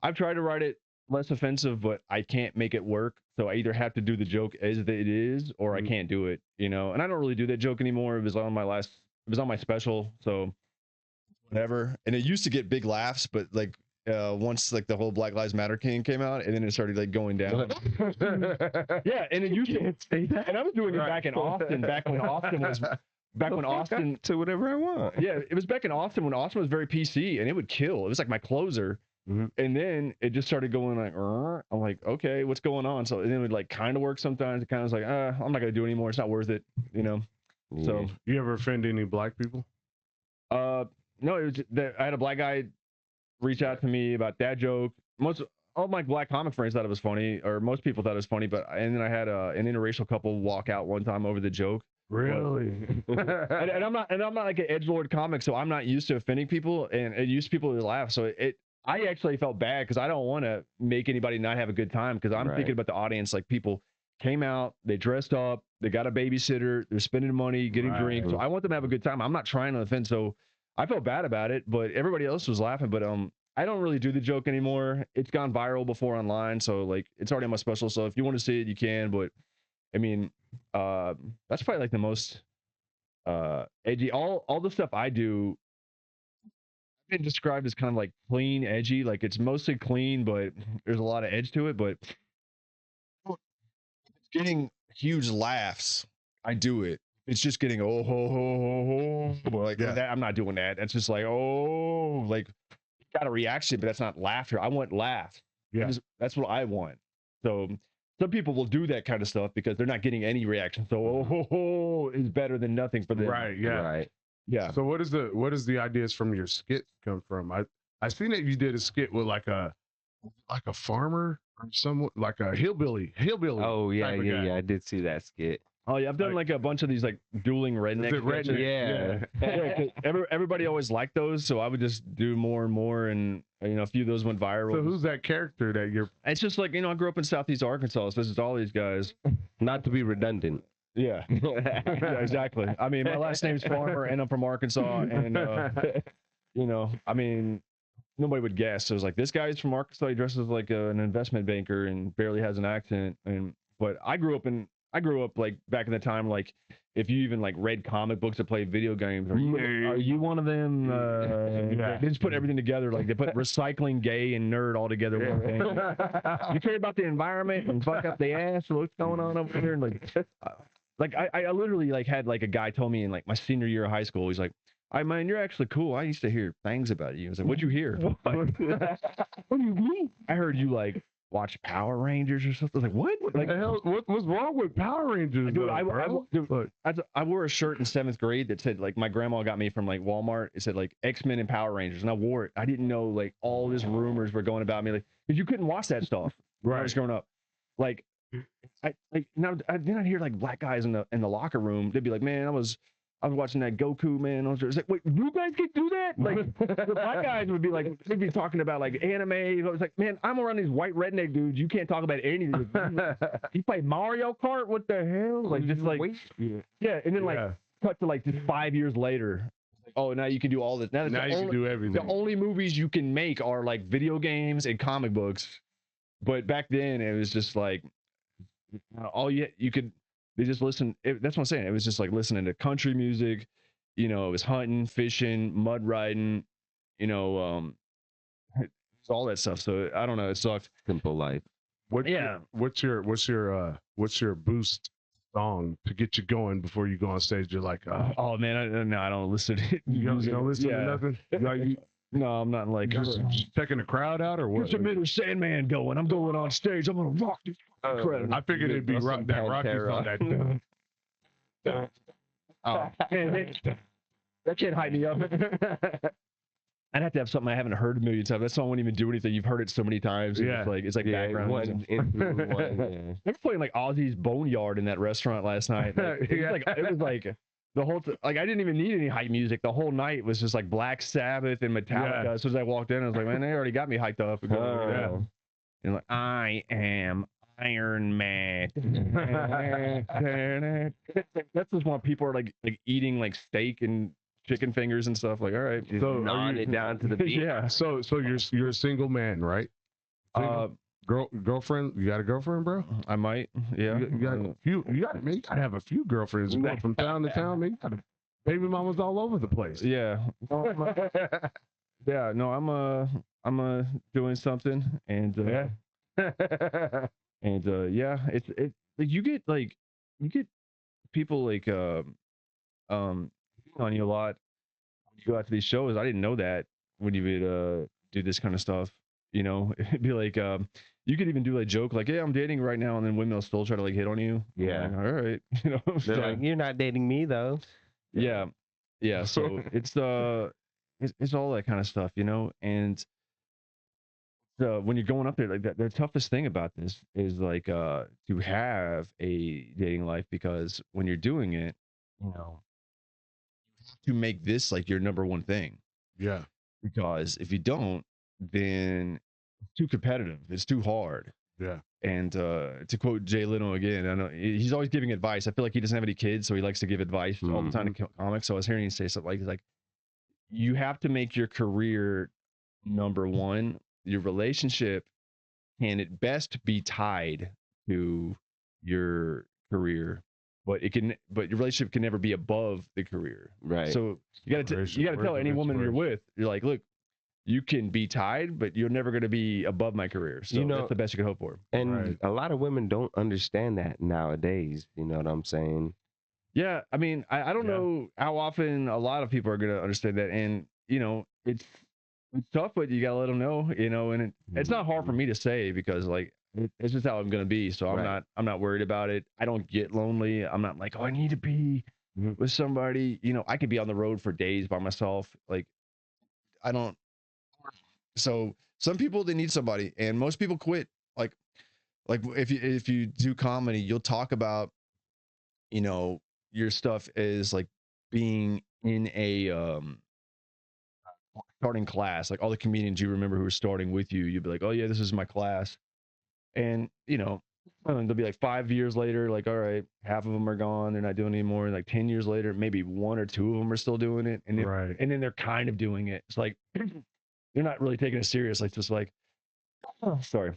Speaker 2: I've tried to write it less offensive, but I can't make it work. So I either have to do the joke as it is, or I can't do it, And I don't really do that joke anymore. It was on my special, so whatever. And it used to get big laughs, but like once like the whole Black Lives Matter thing came out, and then it started like going down. Yeah, and it used to say that. And I was doing it back in Austin, back when Austin
Speaker 3: to whatever I want.
Speaker 2: Yeah, it was back in Austin when Austin was very PC, and it would kill. It was like my closer. And then it just started going like, I'm like, okay, what's going on? So and then it would like kind of work sometimes. It kind of was like, I'm not gonna do it anymore. It's not worth it,
Speaker 3: Yeah.
Speaker 2: So
Speaker 1: You ever offend any black people?
Speaker 2: no, it was I had a black guy reach out to me about that joke. All my black comic friends thought it was funny, or most people thought it was funny. And then I had an interracial couple walk out one time over the joke.
Speaker 1: Really?
Speaker 2: and I'm not like an edgelord comic, so I'm not used to offending people, and it used people to laugh. So I actually felt bad because I don't want to make anybody not have a good time, because I'm thinking about the audience. Like, people came out, they dressed up, they got a babysitter, they're spending money, getting drinks. So I want them to have a good time. I'm not trying to offend, so I felt bad about it, but everybody else was laughing. But I don't really do the joke anymore. It's gone viral before online, so like it's already on my special. So if you want to see it, you can. But I mean, that's probably like the most edgy. All the stuff I do been described as kind of like clean, edgy. Like, it's mostly clean, but there's a lot of edge to it. But it's getting huge laughs, I do it. It's just getting oh ho ho ho ho. Like that, I'm not doing that. That's just like, oh, like, got a reaction, but that's not laughter. I want laugh.
Speaker 1: Yeah,
Speaker 2: that's what I want. So some people will do that kind of stuff because they're not getting any reaction. So oh ho ho is better than nothing for them.
Speaker 1: right. Yeah.
Speaker 3: Right.
Speaker 2: Yeah.
Speaker 1: So what is the ideas from your skit come from? I seen that you did a skit with like a farmer or someone, like a hillbilly.
Speaker 3: Oh yeah,
Speaker 1: type of guy.
Speaker 3: yeah. I did see that skit.
Speaker 2: Oh yeah, I've done like a bunch of these like dueling redneck.
Speaker 1: Is it redneck?
Speaker 3: Yeah.
Speaker 2: Yeah, everybody always liked those, so I would just do more and more, and a few of those went viral.
Speaker 1: So who's that character that you're?
Speaker 2: It's just like, I grew up in Southeast Arkansas, so this is all these guys.
Speaker 3: Not to be redundant.
Speaker 2: Yeah. Yeah, exactly. I mean, my last name's Farmer, and I'm from Arkansas, and I mean, nobody would guess. So it was like, this guy's from Arkansas. He dresses like an investment banker and barely has an accent. But I grew up like back in the time, like, if you even like read comic books or played video games, are you one of them? They just put everything together. Like, they put recycling, gay, and nerd all together. One thing. You care about the environment and fuck up the ass. What's going on over here? And like I literally like had like a guy told me in like my senior year of high school. He's like, man, you're actually cool. I used to hear things about you. I was like, what'd you hear? What do you mean? I heard you like watch Power Rangers or something. I was like, what?
Speaker 1: Like, the hell? What's wrong with Power Rangers?
Speaker 2: Dude,
Speaker 1: bro?
Speaker 2: I wore a shirt in 7th grade that said, like, my grandma got me from like Walmart. It said like X-Men and Power Rangers, and I wore it. I didn't know like all these rumors were going about me, like, because you couldn't watch that stuff when I was growing up. Like, then I'd hear like black guys in the locker room. They'd be like, man, I was watching that Goku, man. I was like, wait, you guys can do that? Like, the black guys would be like, they'd be talking about like anime. I was like, man, I'm around these white redneck dudes. You can't talk about anything. You play Mario Kart? What the hell? Like, just like, yeah. And then like, cut to like just 5 years later. Oh, now you can do all this. Now
Speaker 1: you can do everything.
Speaker 2: The only movies you can make are like video games and comic books. But back then, it was just like, you could. They just listen. That's what I'm saying. It was just like listening to country music. It was hunting, fishing, mud riding. All that stuff. So I don't know. It sucked.
Speaker 3: Simple life.
Speaker 1: What's your boost song to get you going before you go on stage? You're like,
Speaker 2: oh man, I don't listen to it.
Speaker 1: You don't listen to nothing.
Speaker 2: No, I'm not like
Speaker 1: Just checking the crowd out or what?
Speaker 2: Get Mr. Sandman going. I'm going on stage. I'm gonna rock this crowd.
Speaker 1: I figured it'd be that Rocky song.
Speaker 2: That can't hype me up. I'd have to have something I haven't heard a million times. That song won't even do anything. You've heard it so many times.
Speaker 1: Yeah.
Speaker 2: It's like background music. They were playing like Ozzy's Boneyard in that restaurant last night. Like, it was like the whole like I didn't even need any hype music. The whole night was just like Black Sabbath and Metallica. As soon as I walked in, I was like, man, they already got me hyped up. And like, I am Iron Man. That's just when people are like eating like steak and chicken fingers and stuff. Like, all right,
Speaker 3: so gnawing it down to the beat.
Speaker 2: Yeah.
Speaker 1: So you're a single man, right? Girlfriend? You got a girlfriend, bro?
Speaker 2: I might. Yeah.
Speaker 1: You got a few. You gotta have a few girlfriends going from town to town. Man, you got baby mamas all over the place.
Speaker 2: Yeah. Yeah. No, I'm doing something, and and it's like you get people like on you a lot when you go out to these shows. I didn't know that when you would do this kind of stuff. You know, it'd be like you could even do like joke like, "Yeah, I'm dating right now," and then women will still try to like hit on you.
Speaker 3: Yeah.
Speaker 2: Like, all right. You know,
Speaker 3: they're like, "You're not dating me though."
Speaker 2: Yeah. Yeah. So it's all that kind of stuff, you know, and when you're going up there like that, the toughest thing about this is like to have a dating life, because when you're doing it, you know, you have to make this like your number one thing.
Speaker 1: Yeah.
Speaker 2: Because if you don't, then it's too competitive. It's too hard.
Speaker 1: Yeah.
Speaker 2: And to quote Jay Leno again, I know he's always giving advice. I feel like he doesn't have any kids, so he likes to give advice all the time to comics. So I was hearing him say something like, he's like, you have to make your career number one. Your relationship can at best be tied to your career, but your relationship can never be above the career.
Speaker 3: Right.
Speaker 2: So you got to tell any woman you're with, you're like, look, you can be tied, but you're never going to be above my career. So that's the best you can hope for.
Speaker 3: And a lot of women don't understand that nowadays. You know what I'm saying?
Speaker 2: Yeah. I mean, I don't know how often a lot of people are going to understand that. And, you know, it's tough, but you got to let them know, you know, and it's not hard for me to say, because like, it's just how I'm going to be. So I'm not worried about it. I don't get lonely. I'm not like, oh, I need to be with somebody. You know, I could be on the road for days by myself. Like, I don't. So some people, they need somebody, and most people quit. Like if you do comedy, you'll talk about, you know, your stuff as like being in a starting class. Like all the comedians you remember who were starting with you, you'd be like, oh yeah, this is my class. And you know, they'll be like 5 years later, like, all right, half of them are gone, they're not doing it anymore. And like 10 years later, maybe 1 or 2 of them are still doing it, and then they're kind of doing it. It's like they're not really taking it serious. Like, just like, oh, sorry.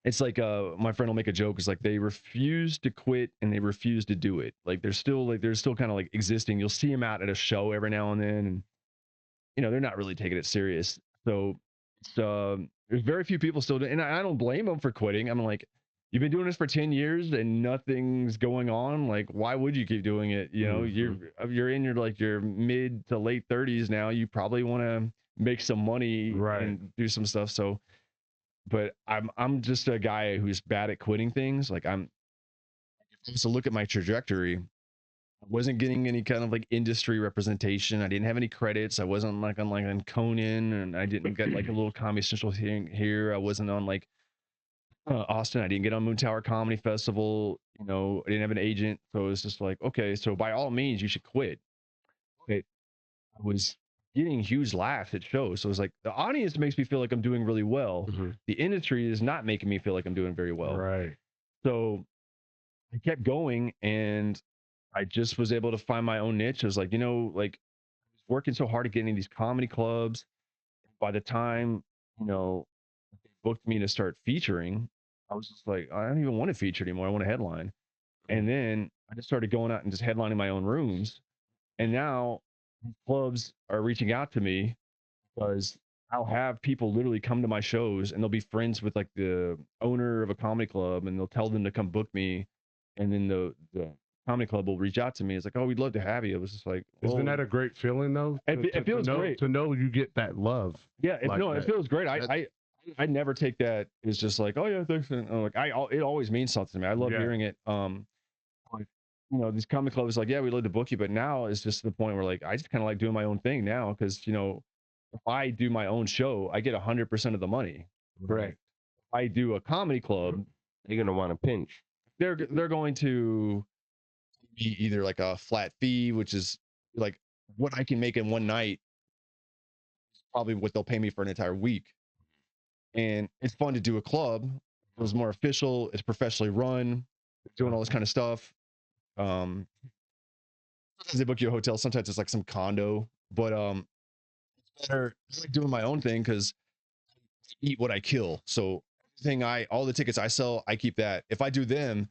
Speaker 2: It's like my friend will make a joke. It's like they refuse to quit and they refuse to do it. Like they're still kind of like existing. You'll see them out at a show every now and then, and you know, they're not really taking it serious. So there's very few people still doing, and I don't blame them for quitting. I'm like, you've been doing this for 10 years and nothing's going on. Like, why would you keep doing it? You know, you're in your mid to late 30s now. You probably want to make some money and do some stuff. So, but I'm just a guy who's bad at quitting things. Like so look at my trajectory. I wasn't getting any kind of like industry representation. I didn't have any credits. I wasn't like on Conan, and I didn't get like a little Comedy Central thing here. I wasn't on like Austin. I didn't get on Moon Tower Comedy Festival. You know, I didn't have an agent. So it was just like, okay, so by all means, you should quit. Okay. I was getting huge laughs at shows. So it's like the audience makes me feel like I'm doing really well. The industry is not making me feel like I'm doing very well.
Speaker 1: Right.
Speaker 2: So I kept going, and I just was able to find my own niche. I was like, you know, like I was working so hard to get into these comedy clubs. By the time, you know, they booked me to start featuring, I was just like, I don't even want to feature anymore. I want to headline. And then I just started going out and just headlining my own rooms. And now clubs are reaching out to me because I'll have people literally come to my shows, and they'll be friends with like the owner of a comedy club, and they'll tell them to come book me. And then the comedy club will reach out to me. It's like, oh, we'd love to have you. It was just like,
Speaker 1: Isn't that a great feeling though?
Speaker 2: It feels great
Speaker 1: to know you get that love.
Speaker 2: Yeah, it feels great. I never take that as just like, oh yeah, thanks. Like it always means something to me. I love hearing it. Like, these comedy clubs like, yeah, we love to book you, but now it's just to the point where like I just kind of like doing my own thing now because if I do my own show, I get 100% of the money.
Speaker 3: Correct.
Speaker 2: If I do a comedy club,
Speaker 3: you're gonna want to pinch.
Speaker 2: They're going to be either like a flat fee, which is like what I can make in one night, probably what they'll pay me for an entire week. And it's fun to do a club. It was more official. It's professionally run, doing all this kind of stuff. Sometimes they book you a hotel. Sometimes it's like some condo, but it's better. I like doing my own thing because I eat what I kill. So all the tickets I sell, I keep that. If I do them,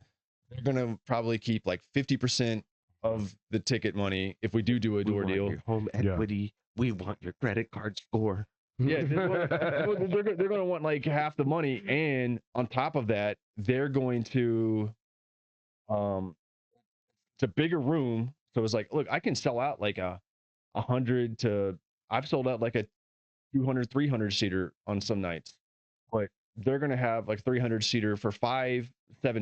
Speaker 2: they're gonna probably keep like 50% of the ticket money if we do a door deal.
Speaker 3: Your home equity. We want your credit card score.
Speaker 2: Yeah, they're gonna want like half the money, and on top of that, they're going to it's a bigger room. So it's like, look, I can sell out like a 100 to I've sold out like a 200, 300 seater on some nights, but they're gonna have like 300 seater for 5-7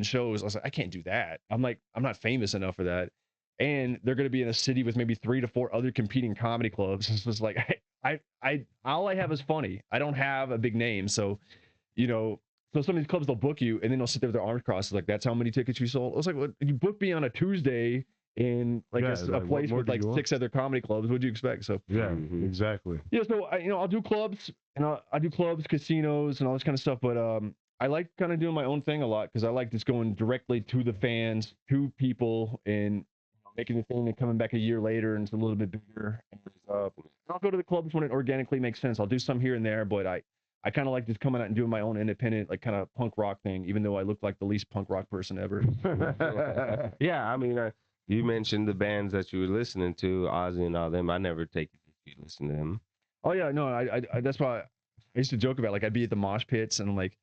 Speaker 2: shows. I was like, I can't do that. I'm not famous enough for that. And they're gonna be in a city with maybe 3 to 4 other competing comedy clubs. It's just like I all I have is funny. I don't have a big name, so so some of these clubs they'll book you and then they'll sit there with their arms crossed like, that's how many tickets you sold. I was like, well, you booked me on a Tuesday in like a place with like 6 other comedy clubs. What'd you expect? So
Speaker 1: exactly.
Speaker 2: Yeah, so I'll do clubs and I do clubs, casinos, and all this kind of stuff. But I like kind of doing my own thing a lot because I like just going directly to the fans, to people, and making the thing and coming back a year later and it's a little bit bigger. And, I'll go to the clubs when it organically makes sense. I'll do some here and there, but I kind of like just coming out and doing my own independent, like kind of punk rock thing, even though I look like the least punk rock person ever.
Speaker 3: Yeah, I mean, you mentioned the bands that you were listening to, Ozzy and all them. I never take you to listen to them.
Speaker 2: Oh yeah, no, I that's why I used to joke about like I'd be at the mosh pits and like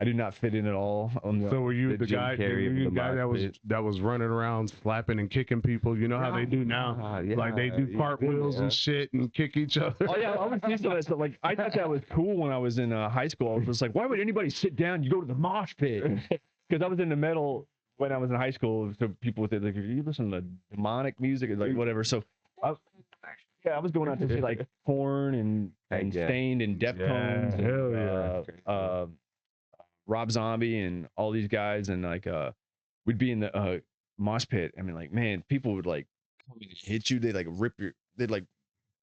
Speaker 2: I do not fit in at all.
Speaker 1: So were you the guy that was running around slapping and kicking people? You know how they do now? Like they do cartwheels and shit and kick each other.
Speaker 2: Oh yeah, I would see some of that stuff. Like I thought that was cool when I was in high school. I was just like, why would anybody sit down? You go to the mosh pit because I was into metal when I was in high school. So people would say like, you listen to demonic music or like whatever. So I was going out to see like Korn and Stained and Deftones and Rob Zombie and all these guys, and like we'd be in the mosh pit. I mean, like, man, people would like hit you. They'd like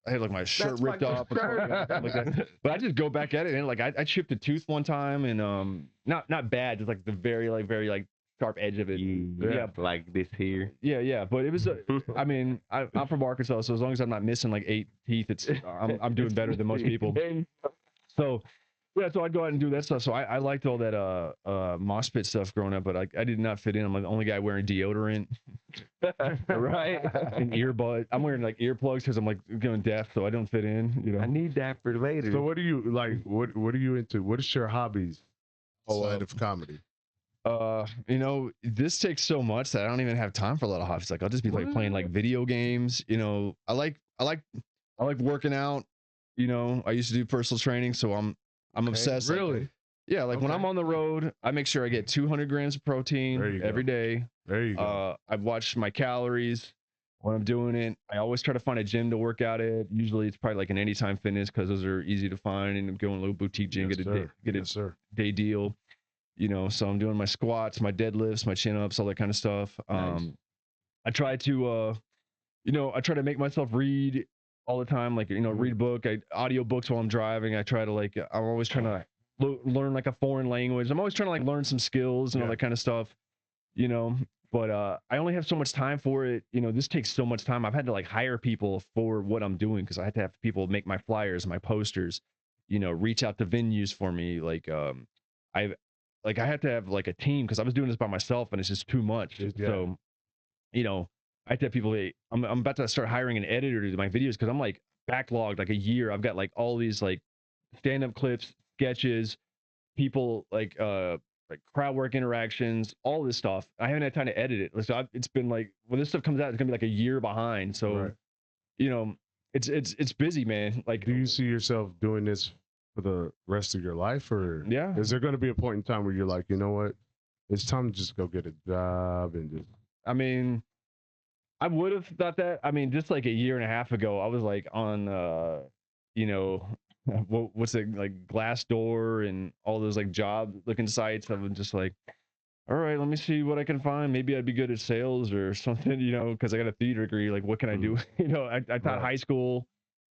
Speaker 2: I had like my shirt ripped off or something like that. But I just go back at it and like I chipped a tooth one time and not bad, just like the very sharp edge of it.
Speaker 3: Yeah, like this here.
Speaker 2: Yeah, but it was I mean, I'm from Arkansas, so as long as I'm not missing like 8 teeth, I'm doing better than most people. So yeah, so I'd go out and do that stuff. So I liked all that mosh pit stuff growing up, but I did not fit in. I'm like the only guy wearing deodorant,
Speaker 3: right?
Speaker 2: And earbud. I'm wearing like earplugs because I'm like going deaf, so I don't fit in.
Speaker 3: I need that for later.
Speaker 1: So what do you like? What are you into? What is your hobbies outside of comedy?
Speaker 2: This takes so much that I don't even have time for a lot of hobbies. Like I'll just be like playing like video games. I like working out. I used to do personal training, so I'm obsessed.
Speaker 1: Really?
Speaker 2: Like, yeah, like when I'm on the road, I make sure I get 200 grams of protein every day.
Speaker 1: There you go.
Speaker 2: I watch my calories when I'm doing it. I always try to find a gym to work out at. Usually it's probably like an Anytime Fitness because those are easy to find, and go in a little boutique gym, get a day deal. So I'm doing my squats, my deadlifts, my chin ups, all that kind of stuff. Nice. I try to make myself read all the time, like read a book, audio books while I'm driving. I try to I'm always trying to learn like a foreign language. I'm always trying to like learn some skills and all that kind of stuff, but I only have so much time for it. This takes so much time. I've had to like hire people for what I'm doing because I had to have people make my flyers, my posters, reach out to venues for me. I had to have like a team because I was doing this by myself and it's just too much. So, I had to have people. I'm about to start hiring an editor to do my videos because I'm like backlogged like a year. I've got like all these like stand-up clips, sketches, people like like crowd work interactions, all this stuff. I haven't had time to edit it. So it's been like when this stuff comes out, it's gonna be like a year behind. So you know, it's busy, man. Like,
Speaker 1: do you see yourself doing this for the rest of your life, or is there going to be a point in time where you're like, you know what, it's time to just go get a job and just?
Speaker 2: I mean, I would have thought that. I mean, just like a year and a half ago, I was like on, you know, what's it like Glassdoor and all those like job looking sites. I was just like, all right, let me see what I can find. Maybe I'd be good at sales or something, you know, because I got a theater degree. Like, what can I do? You know, I taught high school.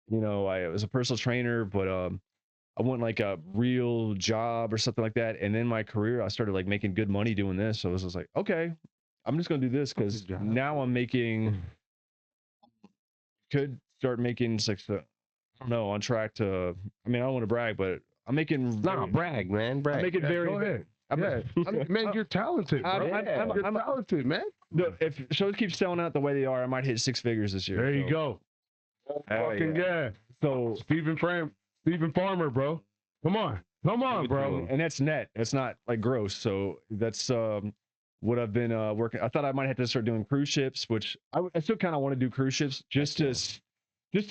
Speaker 2: You know, I was a personal trainer, but I want like a real job or something like that. And then my career, I started like making good money doing this. So I was just like, okay, I'm just gonna do this because now I'm making, could start making like, I don't know, on track to. I mean, I don't want to brag, but I'm making.
Speaker 3: Brag, man. Brag.
Speaker 2: I'm making very.
Speaker 1: Go ahead. Man, you're talented, bro. You're talented, man.
Speaker 2: If shows keep selling out the way they are, I might hit 6 figures this year.
Speaker 1: There you go. Fucking yeah. So Stephen Farmer, bro. Come on, bro.
Speaker 2: And that's net. It's not like gross. So that's what I've been working. I thought I might have to start doing cruise ships, which I still kind of want to do cruise ships just to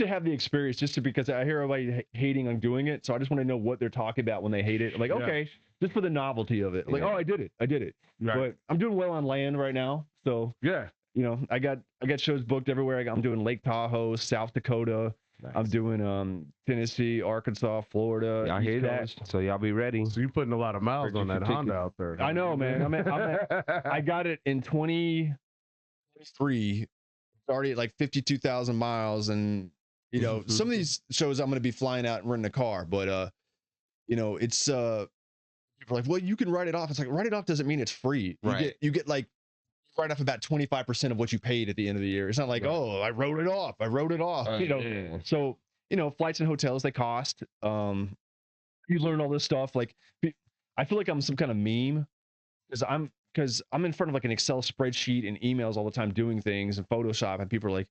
Speaker 2: have the experience, because I hear everybody hating on doing it. So I just want to know what they're talking about when they hate it. I'm like, okay, just for the novelty of it. Like, oh, I did it. Right. But I'm doing well on land right now. So you know, I got shows booked everywhere. I'm doing Lake Tahoe, South Dakota. Nice. I'm doing Tennessee, Arkansas, Florida.
Speaker 3: Y'all hear that? So y'all be ready.
Speaker 1: So you're putting a lot of miles on that Honda out there.
Speaker 2: I know, man. I got it in 2023. It's already at like 52,000 miles, and you know, some of these shows I'm going to be flying out and renting a car, but you know, it's people are like, well, you can write it off. It's like, write it off doesn't mean it's free. You get like write off about 25% of what you paid at the end of the year. It's not like, oh, I wrote it off. You know, so you know, flights and hotels, they cost. You learn all this stuff. Like, I feel like I'm some kind of meme because I'm in front of like an Excel spreadsheet and emails all the time doing things and Photoshop, and people are like,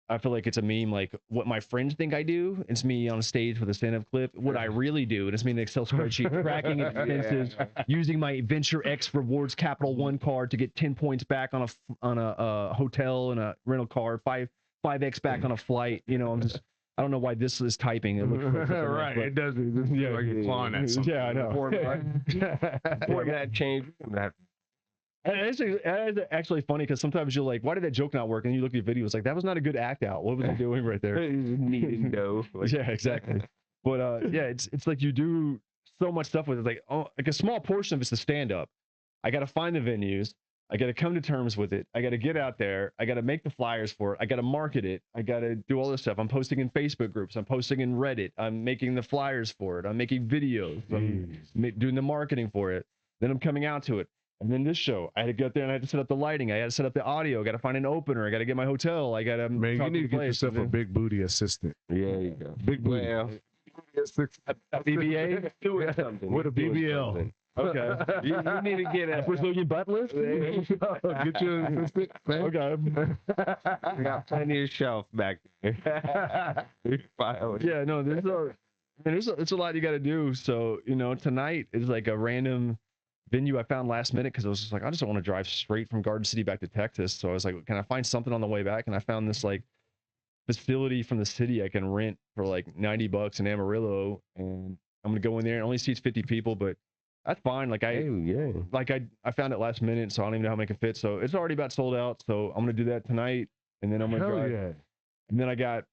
Speaker 2: I feel like it's a meme, like what my friends think I do. It's me on stage with a stand-up clip. What I really do, and it's me in an Excel spreadsheet tracking expenses, using my Venture X Rewards Capital One card to get 10 points back on a hotel and a rental car, 5x back on a flight. You know, I don't know why this is typing. It looks
Speaker 1: right. But, it doesn't. Like you're clawing at something.
Speaker 2: Yeah, I know.
Speaker 3: Before that change.
Speaker 2: And it's actually funny because sometimes you're like, why did that joke not work? And you look at your video, it's like, that was not a good act out. What was I doing right there?
Speaker 3: Needing dough.
Speaker 2: Yeah, exactly. But yeah, it's like you do so much stuff with it. Like, oh, like a small portion of it's the stand up. I got to find the venues. I got to come to terms with it. I got to get out there. I got to make the flyers for it. I got to market it. I got to do all this stuff. I'm posting in Facebook groups. I'm posting in Reddit. I'm making the flyers for it. I'm making videos. I'm doing the marketing for it. Then I'm coming out to it. And then this show, I had to get there and I had to set up the lighting. I had to set up the audio. I got to find an opener. I got to get my hotel. I got to.
Speaker 1: Man, you need to get yourself a big booty assistant.
Speaker 3: Yeah, you go.
Speaker 1: Big booty.
Speaker 3: Well,
Speaker 2: a BBA?
Speaker 1: With a BBL.
Speaker 2: Okay.
Speaker 3: You need to get a
Speaker 2: Brazilian butt lift?
Speaker 1: Get you an assistant, man.
Speaker 2: Okay.
Speaker 3: We got plenty of shelf back there.
Speaker 2: Yeah, no, it's a lot you got to do. So, you know, tonight is like a random venue I found last minute because I was just like, I just don't want to drive straight from Garden City back to Texas. So I was like, can I find something on the way back? And I found this like facility from the city I can rent for like $90 in Amarillo, and I'm gonna go in there. It only seats 50 people, but that's fine. Like I found it last minute, so I don't even know how to make it fit. So it's already about sold out. So I'm gonna do that tonight, and then I'm gonna drive.
Speaker 1: Yeah.
Speaker 2: And then I got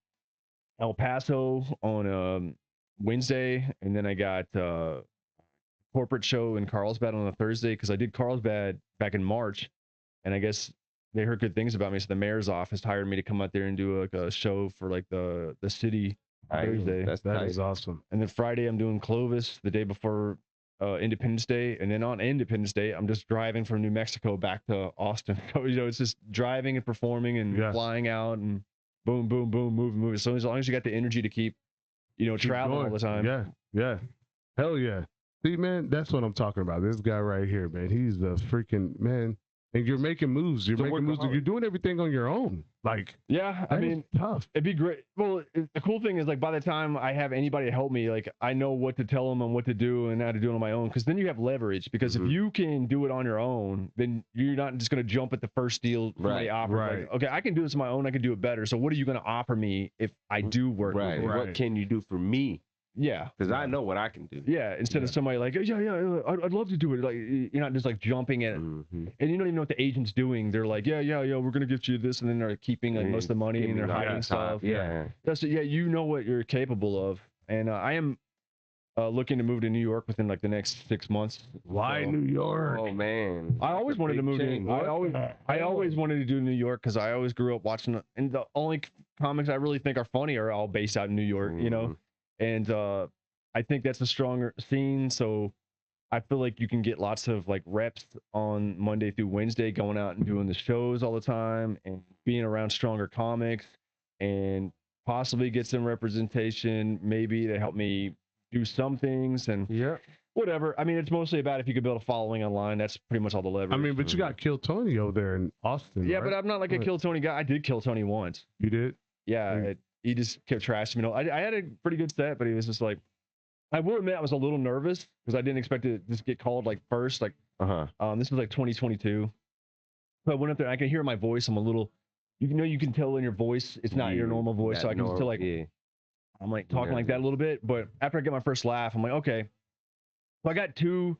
Speaker 2: El Paso on Wednesday, and then I got corporate show in Carlsbad on a Thursday because I did Carlsbad back in March, and I guess they heard good things about me, so the mayor's office hired me to come out there and do like a show for like the city Thursday.
Speaker 1: That is awesome.
Speaker 2: And then Friday I'm doing Clovis the day before Independence Day, and then on Independence Day I'm just driving from New Mexico back to Austin. So, you know, it's just driving and performing and flying out and boom, boom, boom, moving. So as long as you got the energy to keep, you know, traveling all the time.
Speaker 1: Yeah. Hell yeah. See, man, that's what I'm talking about. This guy right here, man, he's the freaking, man, and you're making moves. You're
Speaker 3: It's a
Speaker 1: making moves. And
Speaker 3: workaholic.
Speaker 1: you're doing everything on your own. Like,
Speaker 2: Yeah, I
Speaker 1: that is
Speaker 2: mean,
Speaker 1: tough.
Speaker 2: it'd be great. Well, the cool thing is like by the time I have anybody to help me, like I know what to tell them and what to do and how to do it on my own. Because then you have leverage. Because if you can do it on your own, then you're not just gonna jump at the first deal somebody offers.
Speaker 1: right.
Speaker 2: Like, okay, I can do this on my own. I can do it better. So what are you gonna offer me if I do work?
Speaker 3: Right.
Speaker 2: With it?
Speaker 3: What can you do for me?
Speaker 2: Yeah.
Speaker 3: Because I know what I can do.
Speaker 2: Yeah. Instead of somebody like, yeah, I'd love to do it. Like you're not just like jumping at it.
Speaker 3: Mm-hmm.
Speaker 2: And you don't even know what the agent's doing. They're like, yeah, we're gonna give you this, and then they're keeping like most of the money and they're hiding stuff.
Speaker 3: Yeah.
Speaker 2: That's yeah, you know what you're capable of. And I am looking to move to New York within like the next 6 months.
Speaker 1: Why
Speaker 2: So,
Speaker 1: New York?
Speaker 3: Oh man.
Speaker 2: I always wanted to move to. I always wanted to do New York because I always grew up watching. And the only comics I really think are funny are all based out in New York. You know, and I think that's a stronger scene. So I feel like you can get lots of like reps on Monday through Wednesday, going out and doing the shows all the time and being around stronger comics and possibly get some representation, maybe to help me do some things and whatever. I mean, it's mostly about if you could build a following online. That's pretty much all the leverage.
Speaker 1: I mean, but you got Kill Tony over there in Austin.
Speaker 2: yeah,
Speaker 1: right?
Speaker 2: but I'm not like a Kill Tony guy. I did Kill Tony once.
Speaker 1: You did?
Speaker 2: Yeah, he just kept trashing me. I had a pretty good set, but he was just like, I will admit I was a little nervous because I didn't expect to just get called like first. Like, this was like 2022. So I went up there. I can hear my voice. I'm a little, you can tell in your voice it's not your normal voice. So I can still like, I'm like talking like that a little bit. But after I get my first laugh, I'm like, okay. So I got two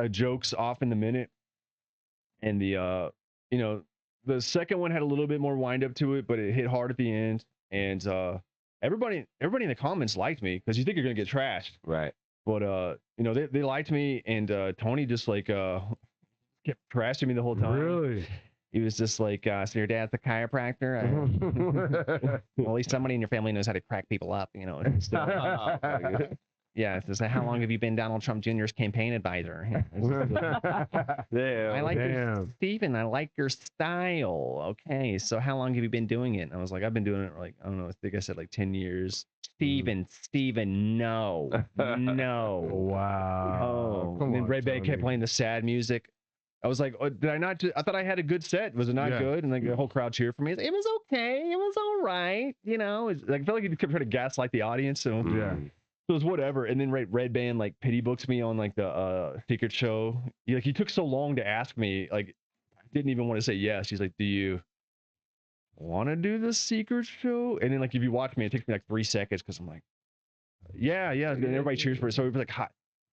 Speaker 2: jokes off in the minute, and the the second one had a little bit more wind up to it, but it hit hard at the end, and everybody in the comments liked me because you think you're gonna get trashed,
Speaker 3: right?
Speaker 2: But they liked me, and Tony just like kept trashing me the whole time.
Speaker 1: Really?
Speaker 2: He was just like, so your dad's a chiropractor? Well, at least somebody in your family knows how to crack people up, and stuff. Yeah, it's just like, how long have you been Donald Trump Jr.'s campaign advisor? I like Stephen. I like your style. Okay, so how long have you been doing it? And I was like, I've been doing it like, I don't know, I think I said like 10 years. Stephen, no.
Speaker 1: Wow.
Speaker 2: Oh, and then Red Bay kept playing the sad music. I was like, oh, did I not? I thought I had a good set. Was it not good? And like the whole crowd cheered for me. It was okay. It was all right. I felt like he kept trying to gaslight the audience. So
Speaker 1: yeah.
Speaker 2: So it was whatever. And then Red Band like pity books me on like the secret show. He took so long to ask me. Like, I didn't even want to say yes. He's like, do you want to do the secret show? And then like if you watch me, it takes me like 3 seconds because I'm like, yeah. And everybody cheers for it. So it was like hot.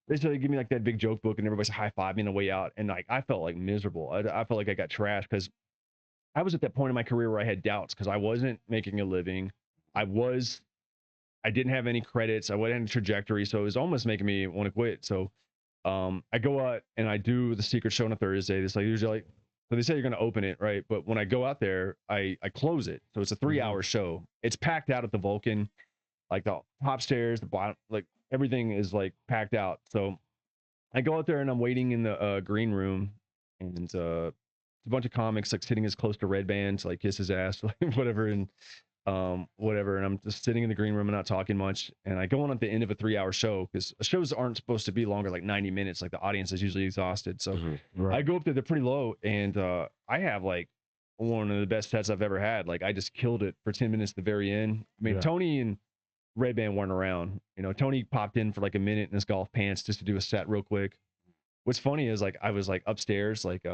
Speaker 2: They give me like that big joke book and everybody's high five me on the way out. And like, I felt like miserable. I felt like I got trashed because I was at that point in my career where I had doubts because I wasn't making a living. I didn't have any credits. I wasn't in a trajectory. So it was almost making me want to quit. So I go out and I do the secret show on a Thursday. This like usually so they say you're going to open it, right? But when I go out there, I close it. So it's a 3-hour show. It's packed out at the Vulcan, like the top stairs, the bottom, like everything is like packed out. So I go out there and I'm waiting in the green room, and it's a bunch of comics like sitting as close to Red Band to like kiss his ass, like whatever, and whatever. And I'm just sitting in the green room and not talking much. And I go on at the end of a 3-hour show because shows aren't supposed to be longer, like 90 minutes. Like the audience is usually exhausted. So I go up there, they're pretty low, and I have like one of the best sets I've ever had. Like I just killed it for 10 minutes at the very end. I mean, Tony and Red Band weren't around. Tony popped in for like a minute in his golf pants just to do a set real quick. What's funny is like I was like upstairs, like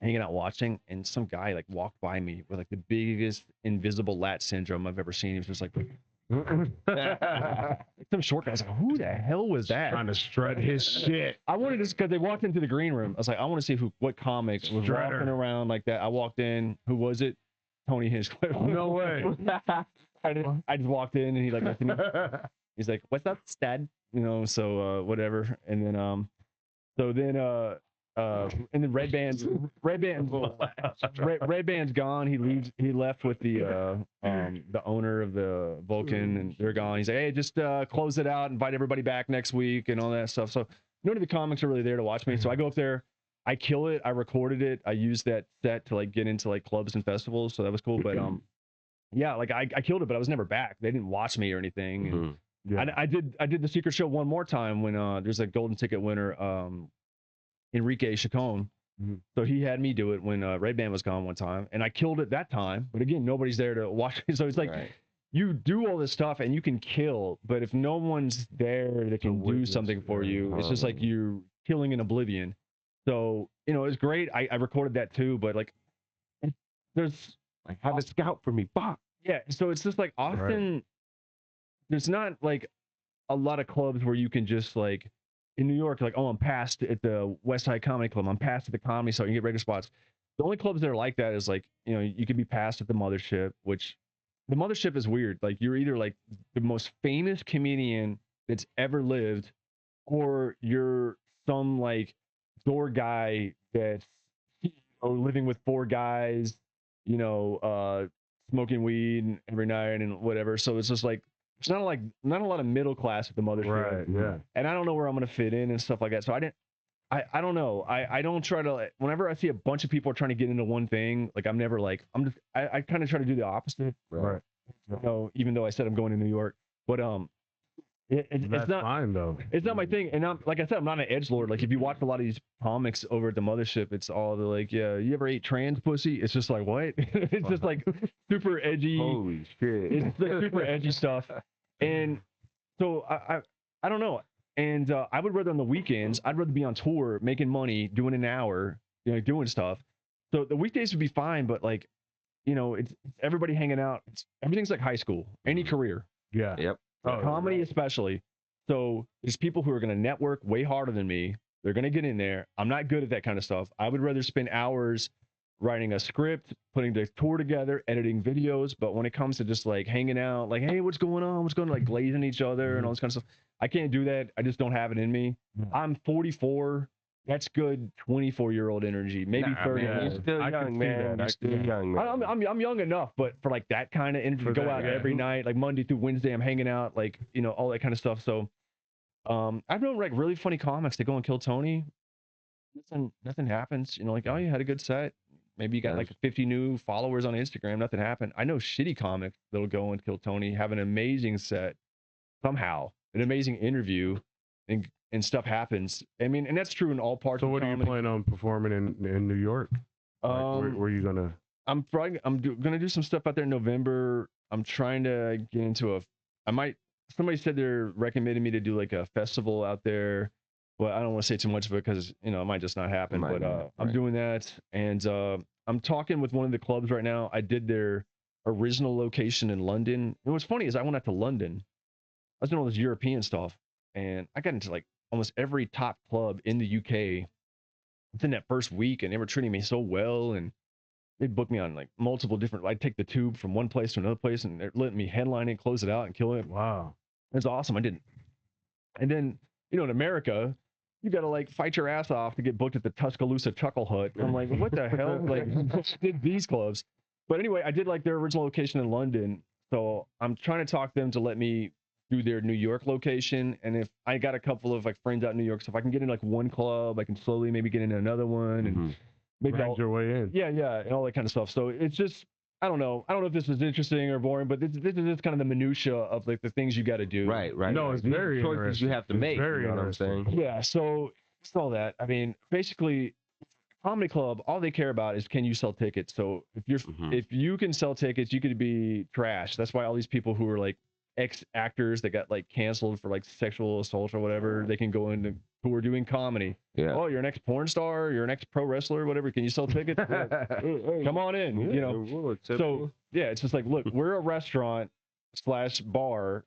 Speaker 2: hanging out watching, and some guy like walked by me with like the biggest invisible lat syndrome I've ever seen. He was just like some short guy's like, who the hell was that?
Speaker 1: Trying to strut his shit.
Speaker 2: I wanted this because they walked into the green room. I was like, I want to see what comics was walking around like that. I walked in. Who was it? Tony Hinchcliffe.
Speaker 1: No way.
Speaker 2: I just walked in and he like looked at me. He's like, "What's up, stud?" So whatever. And then and then Red Band's gone. He left with the owner of the Vulcan, and they're gone. He's like, "Hey, just close it out, invite everybody back next week and all that stuff." So none of the comics are really there to watch me. So I go up there, I kill it, I recorded it, I used that set to like get into like clubs and festivals. So that was cool. But yeah, like I killed it, but I was never back. They didn't watch me or anything. And I did the secret show one more time when there's a golden ticket winner, Enrique Chacon. So he had me do it when Red Band was gone one time, and I killed it that time. But again, nobody's there to watch it. So it's like you do all this stuff and you can kill, but if no one's there that can do something for you, it's just like you're killing in oblivion. So, you know, it's great. I recorded that too, but like there's
Speaker 3: like have a scout for me. Bah.
Speaker 2: Yeah. So it's just like often there's not like a lot of clubs where you can just like in New York, like, oh, I'm passed at the West Side Comedy Club. I'm passed at the Comedy Store. You get regular spots. The only clubs that are like that is like, you know, you could be passed at the Mothership, which the Mothership is weird. Like you're either like the most famous comedian that's ever lived, or you're some like door guy that's living with 4 guys, you know, smoking weed every night and whatever. So it's just like it's not a lot of middle class at the Mothership.
Speaker 4: Right, yeah.
Speaker 2: And I don't know where I'm gonna fit in and stuff like that. So I don't know. I don't try to, whenever I see a bunch of people trying to get into one thing, like I'm never like, I kind of try to do the opposite.
Speaker 4: Right.
Speaker 2: You know, even though I said I'm going to New York, but it's not
Speaker 4: fine though.
Speaker 2: It's not my thing. And I'm, like I said, I'm not an edgelord. Like if you watch a lot of these comics over at the Mothership, it's all the like, yeah, you ever ate trans pussy? It's just like, what? It's just like super edgy.
Speaker 3: Holy shit.
Speaker 2: It's like super edgy stuff. And so I don't know. And I would rather on the weekends, I'd rather be on tour, making money, doing an hour, you know, doing stuff. So the weekdays would be fine, but like, you know, it's everybody hanging out. Everything's like high school, any career.
Speaker 4: Yeah.
Speaker 3: Yep.
Speaker 2: Comedy especially. So there's people who are going to network way harder than me. They're going to get in there. I'm not good at that kind of stuff. I would rather spend hours writing a script, putting the tour together, editing videos. But when it comes to just like hanging out, like, hey, what's going on? What's going on? Like glazing each other and all this kind of stuff. I can't do that. I just don't have it in me. I'm 44. That's good 24-year-old energy, maybe 30.
Speaker 3: Man, you're still young, man. You're still young, man.
Speaker 2: I'm young enough, but for like that kind of energy, to go out every night, like Monday through Wednesday, I'm hanging out, like, you know, all that kind of stuff. So I've known like really funny comics that go and kill Tony. Nothing happens. You know, like, oh, you had a good set. Maybe you got like 50 new followers on Instagram. Nothing happened. I know shitty comics that'll go and kill Tony, have an amazing set somehow, an amazing interview, and stuff happens. I mean, and that's true in all parts.
Speaker 4: So
Speaker 2: of
Speaker 4: what
Speaker 2: comedy.
Speaker 4: are you planning on performing in New York? Like, where are you gonna?
Speaker 2: I'm gonna do some stuff out there in November. I'm trying to get into somebody said they're recommending me to do like a festival out there. Well, I don't want to say too much of it because, you know, it might just not happen. I'm doing that, and I'm talking with one of the clubs right now. I did their original location in London. And what's funny is I went out to London. I was doing all this European stuff, and I got into like almost every top club in the UK within that first week, and they were treating me so well, and they'd book me on like multiple different. I'd take the tube from one place to another place, and they're letting me headline it, close it out, and kill it.
Speaker 4: Wow,
Speaker 2: it's awesome. I didn't, and then, you know, in America, you got to like fight your ass off to get booked at the Tuscaloosa Chuckle Hut. I'm like, what the hell? Like, did these clubs? But anyway, I did like their original location in London, so I'm trying to talk them to let me do their New York location. And if I got a couple of like friends out in New York, so if I can get in like one club, I can slowly maybe get into another one, and maybe
Speaker 4: Grind your way in.
Speaker 2: Yeah, and all that kind of stuff. So it's just, I don't know if this is interesting or boring, but this is just kind of the minutia of like the things you got to do.
Speaker 3: Right.
Speaker 4: No, it's very
Speaker 3: choices
Speaker 4: interesting.
Speaker 3: you have to make.
Speaker 4: Very
Speaker 3: you know what I'm saying?
Speaker 2: Yeah. So it's all that. I mean, basically, comedy club, all they care about is, can you sell tickets? So if you can sell tickets, you could be trash. That's why all these people who are like ex-actors that got like canceled for like sexual assault or whatever, they can go into who are doing comedy.
Speaker 3: Yeah.
Speaker 2: Oh, you're an ex-porn star, you're an ex-pro wrestler, whatever. Can you sell tickets? Come on in. You know. So yeah, it's just like, look, we're a restaurant / bar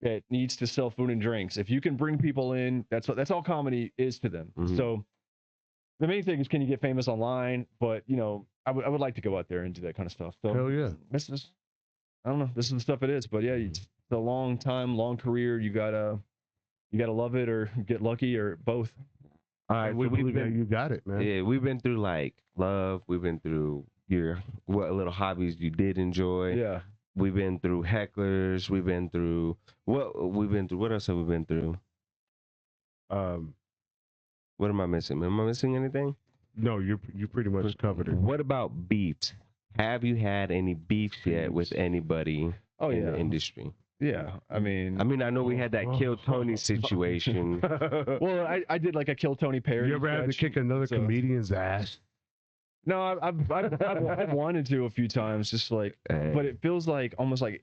Speaker 2: that needs to sell food and drinks. If you can bring people in, that's all comedy is to them. So the main thing is, can you get famous online? But, you know, I would like to go out there and do that kind of stuff. So
Speaker 4: hell yeah.
Speaker 2: This is, I don't know, this is the stuff it is. But yeah, it's a long career. You gotta love it or get lucky or both.
Speaker 4: All right, you got it, man.
Speaker 3: Yeah, we've been through like love. We've been through what little hobbies you did enjoy.
Speaker 2: Yeah.
Speaker 3: We've been through hecklers. We've been through what else have we been through? What am I missing? Am I missing anything?
Speaker 4: No, you pretty much covered it.
Speaker 3: What about beefs? Have you had any beefs yet with anybody in the industry?
Speaker 2: Yeah, I mean,
Speaker 3: I know we had that Kill Tony situation.
Speaker 2: well, I did like a Kill Tony parody.
Speaker 1: You ever had to kick another comedian's ass?
Speaker 2: No, I've wanted to a few times, just like, but it feels like almost like,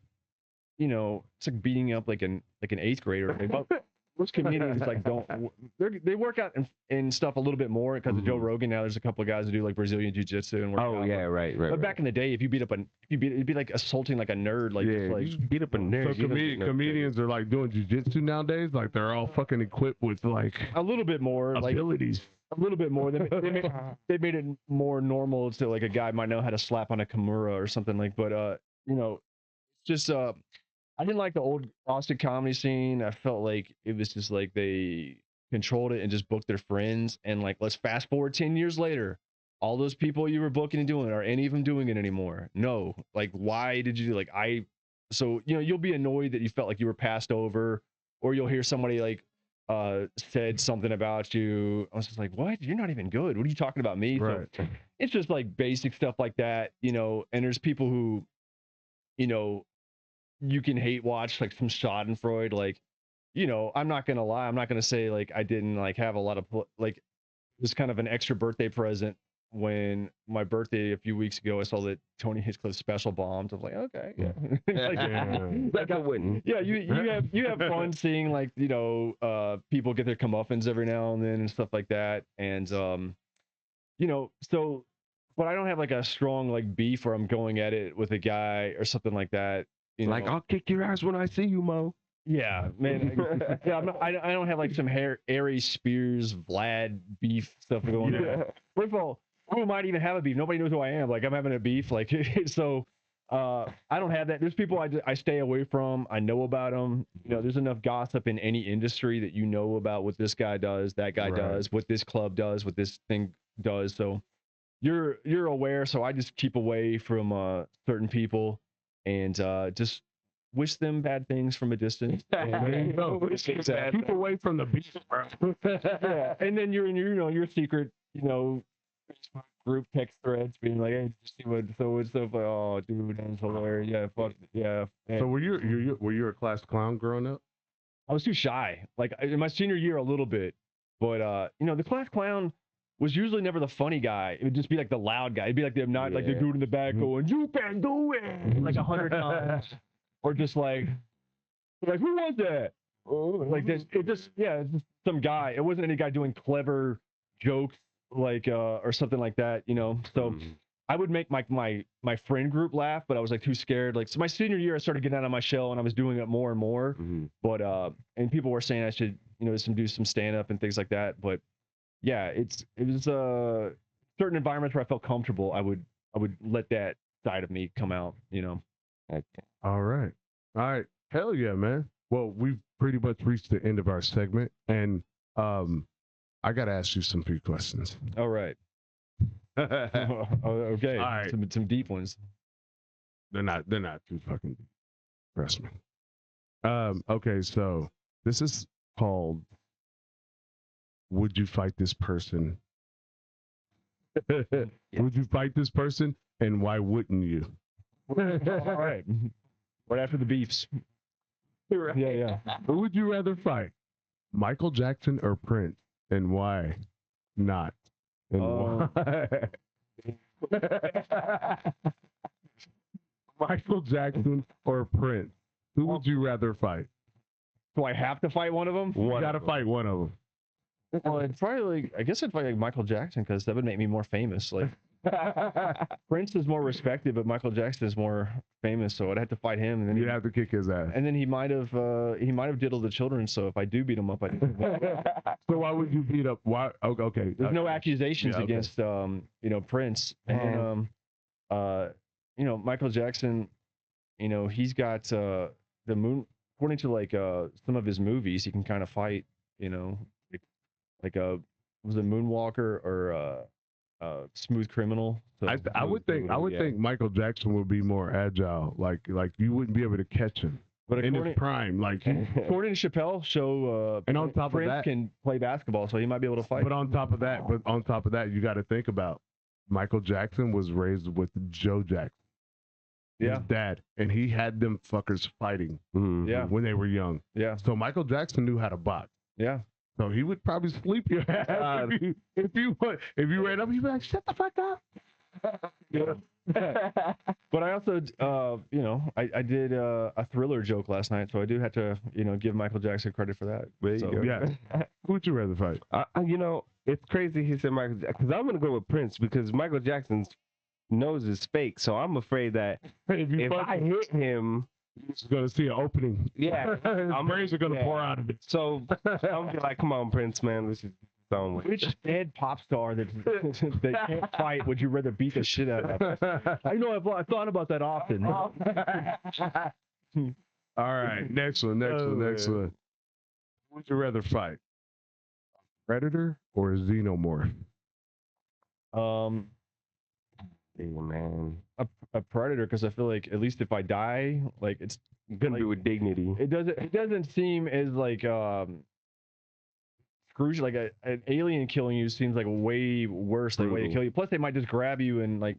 Speaker 2: you know, it's like beating up like an 8th grader. Most comedians like they work out and stuff a little bit more because of Joe Rogan. Now there's a couple of guys that do like Brazilian jiu-jitsu and work out.
Speaker 3: Oh yeah, right.
Speaker 2: But back in the day, if you beat up it'd be like assaulting like a nerd, like
Speaker 3: yeah,
Speaker 2: like
Speaker 3: you beat up a nerd.
Speaker 1: So comedians are like doing jiu-jitsu nowadays, like they're all fucking equipped with like
Speaker 2: a little bit more
Speaker 1: abilities.
Speaker 2: A little bit more. They made it more normal to like a guy might know how to slap on a Kimura or something like. But you know, just I didn't like the old Austin comedy scene. I felt like it was just like they controlled it and just booked their friends. And like, let's fast forward 10 years later. All those people you were booking and doing, are any of them doing it anymore? No. Like, why did you so, you know, you'll be annoyed that you felt like you were passed over, or you'll hear somebody like said something about you. I was just like, what? You're not even good. What are you talking about me?
Speaker 1: Right.
Speaker 2: So it's just like basic stuff like that, you know, and there's people who, you know, you can hate watch like some Schadenfreude, like, you know, I'm not gonna lie, I'm not gonna say like I didn't like have a lot of like, it was kind of an extra birthday present when my birthday a few weeks ago. I saw that Tony Hinchcliffe special bombed. I was like, okay, yeah.
Speaker 3: Like I wouldn't.
Speaker 2: Yeah, you have fun seeing like, you know, people get their comeuppance every now and then and stuff like that, and you know, so. But I don't have like a strong like beef where I'm going at it with a guy or something like that. You know?
Speaker 3: Like, I'll kick your ass when I see you, Mo.
Speaker 2: Yeah, man. Yeah, I don't have like some Aries Spears, Vlad beef stuff going on. First of all, who might even have a beef? Nobody knows who I am. Like, I'm having a beef. Like, so I don't have that. There's people I stay away from. I know about them. You know, there's enough gossip in any industry that you know about what this guy does, that guy does, what this club does, what this thing does. So you're aware. So I just keep away from certain people and just wish them bad things from a distance. And,
Speaker 1: keep away from the beef, bro.
Speaker 2: Yeah. And then you're in your secret, you know, group text threads being like, hey, just see what so like, oh dude, that's hilarious. Yeah, fuck yeah.
Speaker 1: So were you a class clown growing up?
Speaker 2: I was too shy. Like in my senior year a little bit. But you know, the class clown was usually never the funny guy. It would just be like the loud guy. It'd be like like the dude in the back going, "You can do it," like 100 times, or just like who was that? Like this, it's just some guy. It wasn't any guy doing clever jokes like or something like that, you know. So I would make my friend group laugh, but I was like too scared. Like, so my senior year, I started getting out of my shell and I was doing it more and more. But and people were saying I should, you know, do some stand up and things like that. But yeah, it was certain environments where I felt comfortable. I would let that side of me come out, you know.
Speaker 3: Okay.
Speaker 1: All right. Hell yeah, man. Well, we've pretty much reached the end of our segment, and I got to ask you some few questions.
Speaker 2: All right. Okay.
Speaker 1: All right.
Speaker 2: Some deep ones.
Speaker 1: They're not too fucking deep. Trust me. Okay, so this is called Would You Fight This Person? Would you fight this person, and why wouldn't you?
Speaker 2: All right. Right after the beefs.
Speaker 3: Right.
Speaker 2: Yeah.
Speaker 1: Who would you rather fight? Michael Jackson or Prince? And why not? And why? Michael Jackson or Prince? Who would you rather fight?
Speaker 2: Do I have to fight one of them?
Speaker 1: You got to fight one of them.
Speaker 2: Well, it's probably like, I guess I'd fight like Michael Jackson because that would make me more famous. Like Prince is more respected, but Michael Jackson is more famous, so I'd have to fight him. And then
Speaker 1: you'd have to kick his ass.
Speaker 2: And then he might have diddled the children. So if I do beat him up,
Speaker 1: So why would you beat up? Why? Okay.
Speaker 2: There's no accusations against you know, Prince. And you know, Michael Jackson, you know, he's got the moon. According to like some of his movies, he can kind of fight. You know, like was it Moonwalker or Smooth Criminal? So
Speaker 1: I would think Michael Jackson would be more agile. Like you wouldn't be able to catch him. But in his prime, like
Speaker 2: according to Chappelle's show,
Speaker 1: and on top
Speaker 2: Prince
Speaker 1: of that,
Speaker 2: can play basketball, so he might be able to fight.
Speaker 1: But on top of that, you got to think about Michael Jackson was raised with Joe Jackson.
Speaker 2: Yeah.
Speaker 1: his dad, and he had them fuckers fighting
Speaker 2: Yeah.
Speaker 1: when they were young.
Speaker 2: Yeah.
Speaker 1: So Michael Jackson knew how to box.
Speaker 2: Yeah.
Speaker 1: So he would probably sleep your ass if you ran up. He'd be like, "Shut the fuck up."
Speaker 2: Yeah. But I also, I did a Thriller joke last night, so I do have to, give Michael Jackson credit for that.
Speaker 3: There you go.
Speaker 1: Yeah. Who would you rather fight?
Speaker 3: It's crazy he said Michael Jackson, because I'm going to go with Prince, because Michael Jackson's nose is fake, so I'm afraid that if I hit him,
Speaker 1: you're going to see an opening.
Speaker 3: Yeah.
Speaker 1: Brains are going to pour out of it.
Speaker 3: So I'm going to be like, come on, Prince, man, let's just on with
Speaker 2: Which dead pop star that can't fight would you rather beat the shit out of? I've thought about that often.
Speaker 1: All right, next one. Who would you rather fight? Predator or a xenomorph?
Speaker 3: Hey, man.
Speaker 2: A predator, because I feel like at least if I die, like it's
Speaker 3: gonna be with dignity.
Speaker 2: It doesn't seem as like crucial. Like an alien killing you seems like a way worse like way to kill you. Plus they might just grab you and like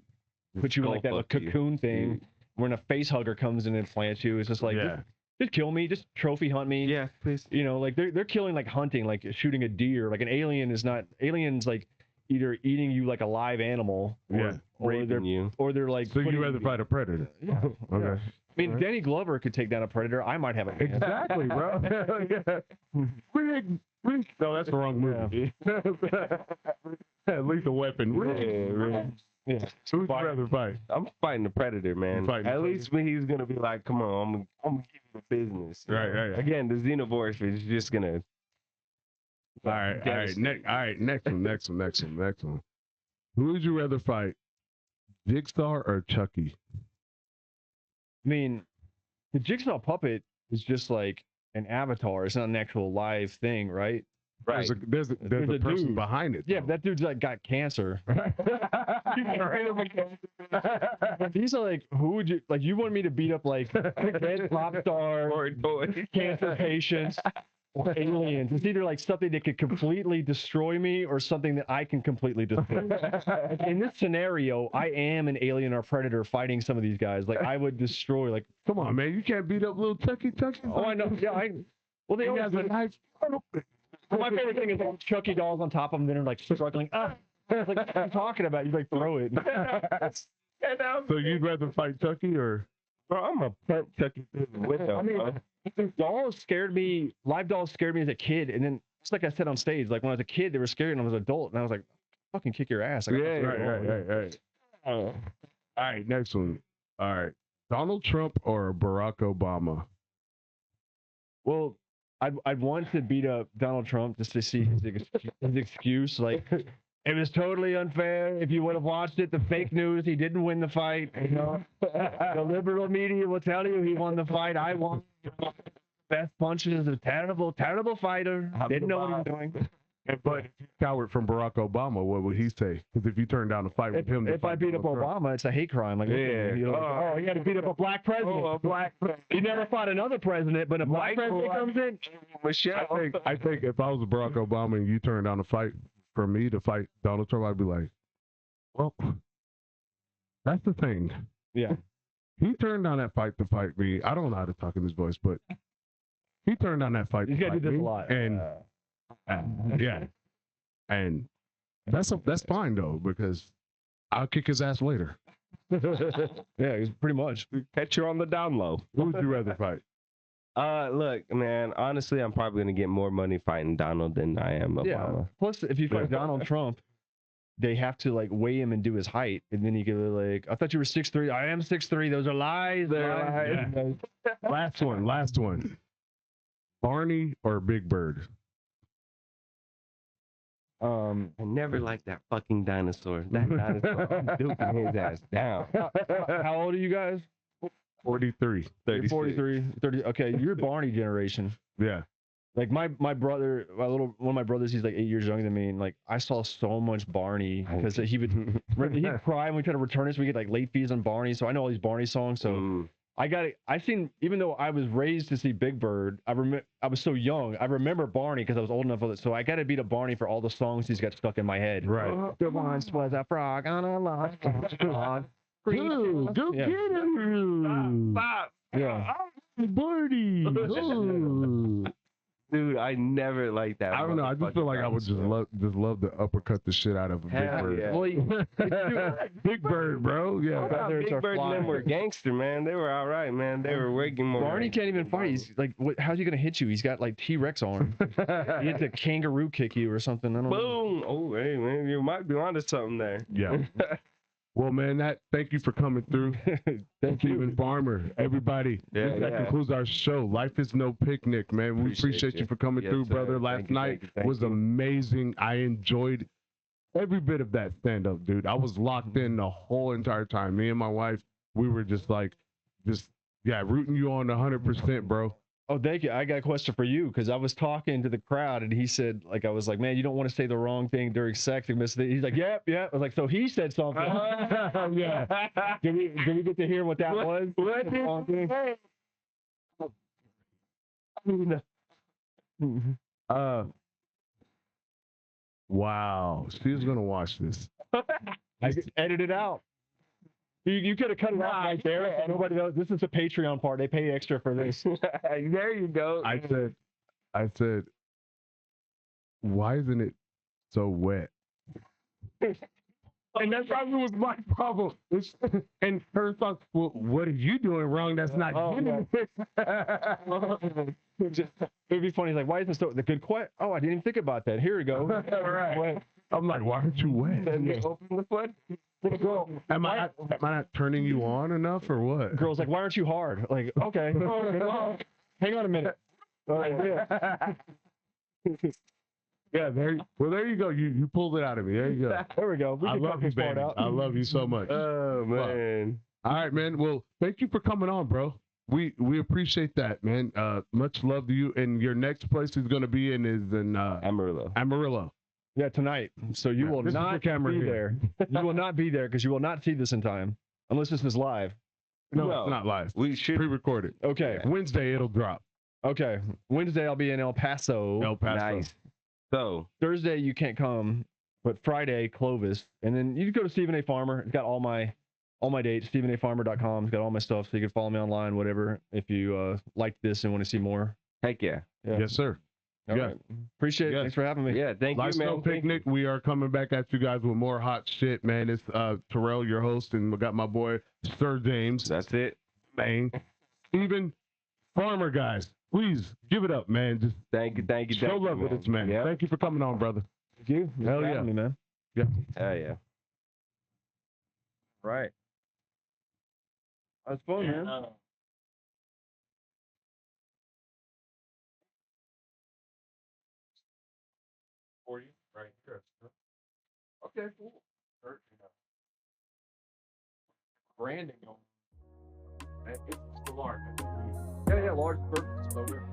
Speaker 2: put you in like that cocoon thing when a face hugger comes in and plants you. It's just like just kill me, just trophy hunt me.
Speaker 3: Yeah, please.
Speaker 2: Like they're killing like hunting, like shooting a deer. Like an alien is not. Aliens like either eating you like a live animal, or they're like.
Speaker 1: So you'd rather fight a predator?
Speaker 2: Yeah.
Speaker 1: Okay.
Speaker 2: Yeah. I mean, Danny Glover could take down a predator. I might have a chance.
Speaker 1: Exactly, bro. No, that's the wrong movie. Lethal Weapon.
Speaker 3: Yeah.
Speaker 1: Who'd you rather fight?
Speaker 3: I'm fighting the predator, man. At least when he's gonna be like, "Come on, I'm gonna give you the business."
Speaker 1: Right.
Speaker 3: Again, the xenomorph is just gonna.
Speaker 1: All right. Next one. Who would you rather fight, Jigsaw or Chucky?
Speaker 2: I mean, the Jigsaw puppet is just like an avatar. It's not an actual live thing, right?
Speaker 1: Right. There's a person
Speaker 2: dude
Speaker 1: behind it.
Speaker 2: Yeah, but that dude's like got cancer. He's like, who would you like? You want me to beat up like dead pop stars, or cancer patients, or aliens? It's either like something that could completely destroy me, or something that I can completely destroy. In this scenario, I am an alien or predator fighting some of these guys. Like I would destroy. Like,
Speaker 1: come on, man, you can't beat up little Chucky.
Speaker 2: Oh, I know. Yeah, well, they always have a knife. My favorite thing is like Chucky dolls on top of them, then are like struggling. It's like, what are you talking about? You like throw it.
Speaker 1: So you'd rather fight Chucky or?
Speaker 3: Bro, I'm a pet Chucky with them.
Speaker 2: I mean, dolls scared me. Live dolls scared me as a kid, and then just like I said on stage, like when I was a kid, they were scary, and I was an adult, and I was like, "Fucking kick your ass!" Like,
Speaker 1: Right. All right, next one. All right, Donald Trump or Barack Obama?
Speaker 2: Well, I'd want to beat up Donald Trump just to see his excuse. Like, it was totally unfair. If you would have watched it, the fake news, he didn't win the fight. The liberal media will tell you he won the fight. I won. Best punches. A terrible fighter. Didn't know what he was doing.
Speaker 1: But if you coward from Barack Obama, what would he say? Because if you turn down the fight with him,
Speaker 2: if I beat up Obama, it's a hate crime. Like, he had to beat up a black president.
Speaker 3: A black president.
Speaker 2: He never fought another president, but a black president comes in.
Speaker 3: Michelle.
Speaker 1: I think if I was Barack Obama and you turned down the fight for me to fight Donald Trump, I'd be like, well, that's the thing.
Speaker 2: Yeah.
Speaker 1: He turned down that fight to fight me. I don't know how to talk in his voice, but he turned down that fight to
Speaker 2: fight me. He's got to do this a lot.
Speaker 1: And yeah, and that's fine though, because I'll kick his ass later.
Speaker 2: Yeah, he's pretty much.
Speaker 3: Catch you on the down low.
Speaker 1: Who would you rather fight?
Speaker 3: Look, man, honestly, I'm probably gonna get more money fighting Donald than I am Obama.
Speaker 2: Yeah. Plus, if you fight Donald Trump, they have to like weigh him and do his height, and then you get like, I thought you were 6'3". I am 6'3". Those are lies.
Speaker 1: Yeah. Last one. Barney or Big Bird?
Speaker 3: I never liked that fucking dinosaur. That dinosaur, I'm duking his ass down.
Speaker 2: How old are you guys?
Speaker 1: 43.
Speaker 2: 43, 30. Okay, you're Barney generation.
Speaker 1: Yeah.
Speaker 2: Like my brother, one of my brothers, he's like 8 years younger than me, and like I saw so much Barney because he'd cry when we try to return it, so we get like late fees on Barney. So I know all these Barney songs. So I've seen, even though I was raised to see Big Bird, I was so young. I remember Barney because I was old enough for it. So I got to beat up Barney for all the songs he's got stuck in my head.
Speaker 1: Right.
Speaker 2: There once was a frog on a log.
Speaker 4: Dude, go
Speaker 2: Yeah.
Speaker 4: get him.
Speaker 3: Stop.
Speaker 2: Yeah.
Speaker 4: Birdie. Ooh.
Speaker 3: Dude, I never liked that.
Speaker 4: I don't know. I just feel like I would just love to uppercut the shit out of a Big
Speaker 3: Hell
Speaker 4: Bird.
Speaker 3: yeah.
Speaker 2: Well,
Speaker 4: Big Bird, bro. Yeah.
Speaker 2: Feathers
Speaker 3: Big
Speaker 2: are
Speaker 3: Bird and them
Speaker 2: flying.
Speaker 3: were gangster, man. They were all right, man. They were working more.
Speaker 2: Barney can't even fight. He's like, how's he gonna hit you? He's got like T-Rex arm. He had to kangaroo kick you or something. I don't know.
Speaker 3: Boom. Oh, hey, man, you might be onto something there.
Speaker 4: Yeah. Well, man, thank you for coming through.
Speaker 2: Thank
Speaker 4: Stephen
Speaker 2: you.
Speaker 4: Farmer, everybody.
Speaker 3: Yeah,
Speaker 4: that concludes our show. Life is no picnic, man. We appreciate you for coming
Speaker 3: Yes,
Speaker 4: through,
Speaker 3: sir.
Speaker 4: brother. Last
Speaker 3: Thank you,
Speaker 4: night
Speaker 3: thank you.
Speaker 4: was amazing. I enjoyed every bit of that stand-up, dude. I was locked in the whole entire time. Me and my wife, we were just rooting you on 100%, bro.
Speaker 2: Oh, thank you. I got a question for you because I was talking to the crowd and he said, like, I was like, man, you don't want to say the wrong thing during sex. He's like, yep. I was like, so he said something.
Speaker 4: Yeah.
Speaker 2: Did we get to hear what that was?
Speaker 3: What did he say?
Speaker 4: Wow. She's gonna watch this.
Speaker 2: I edit it out. You could have cut it out right there. Nobody knows. This is the Patreon part. They pay extra for this.
Speaker 3: There you go.
Speaker 4: I said, why isn't it so wet? And that probably was my problem. And her thought, well, what are you doing wrong? That's not getting it.
Speaker 2: It'd be funny. He's like, why isn't it the good question? Oh, I didn't even think about that. Here we go.
Speaker 4: Right. I'm like, why aren't you wet?
Speaker 3: Open the foot.
Speaker 2: Girl,
Speaker 4: Am I not turning you on enough or what?
Speaker 2: girl's like, why aren't you hard? Like, okay. Hang on a minute.
Speaker 4: Yeah, there you go. You pulled it out of me. There you go.
Speaker 2: There we go. We
Speaker 4: I
Speaker 2: can
Speaker 4: love
Speaker 2: cut
Speaker 4: you,
Speaker 2: this part
Speaker 4: baby.
Speaker 2: out.
Speaker 4: I love you so much.
Speaker 3: Oh, man.
Speaker 4: All right, man. Well, thank you for coming on, bro. We appreciate that, man. Much love to you. And your next place is going to be in
Speaker 3: Amarillo.
Speaker 4: Amarillo.
Speaker 2: Yeah, tonight. So you will
Speaker 4: This is the
Speaker 2: not
Speaker 4: camera
Speaker 2: be
Speaker 4: here.
Speaker 2: there. You will not be there because you will not see this in time unless this is live.
Speaker 4: No,
Speaker 3: No.
Speaker 4: it's not live.
Speaker 3: We should.
Speaker 4: Pre-recorded.
Speaker 2: Okay.
Speaker 4: Wednesday it'll drop.
Speaker 2: Okay. Wednesday I'll be in El Paso.
Speaker 4: El Paso.
Speaker 3: Nice. So,
Speaker 2: Thursday you can't come, but Friday Clovis, and then you can go to Stephen A. Farmer. It's got all my dates. StephenAFarmer.com. It's got all my stuff, so you can follow me online, whatever. If you like this and want to see more.
Speaker 3: heck yeah.
Speaker 4: Yes, sir.
Speaker 2: All
Speaker 4: Yeah.
Speaker 2: right. Appreciate it.
Speaker 4: Yeah.
Speaker 2: Thanks for having me.
Speaker 3: Yeah, thank
Speaker 4: Life's
Speaker 3: you, man.
Speaker 4: No Picnic. We are coming back at you guys with more hot shit, man. It's Terrell, your host, and we got my boy Sir James.
Speaker 3: That's it.
Speaker 4: Man. Stephen Farmer, guys. Please give it up, man. Just
Speaker 3: Thank you.
Speaker 4: show love with this, man.
Speaker 3: Yeah.
Speaker 4: Thank you for coming on, brother.
Speaker 2: Thank you. Thanks
Speaker 4: Hell
Speaker 2: for
Speaker 4: yeah.
Speaker 2: having me, man.
Speaker 3: Hell yeah.
Speaker 2: Right. That's fun, man. For you, right here. Okay, cool. Branding on. It's the large. Yeah, large. Perfect.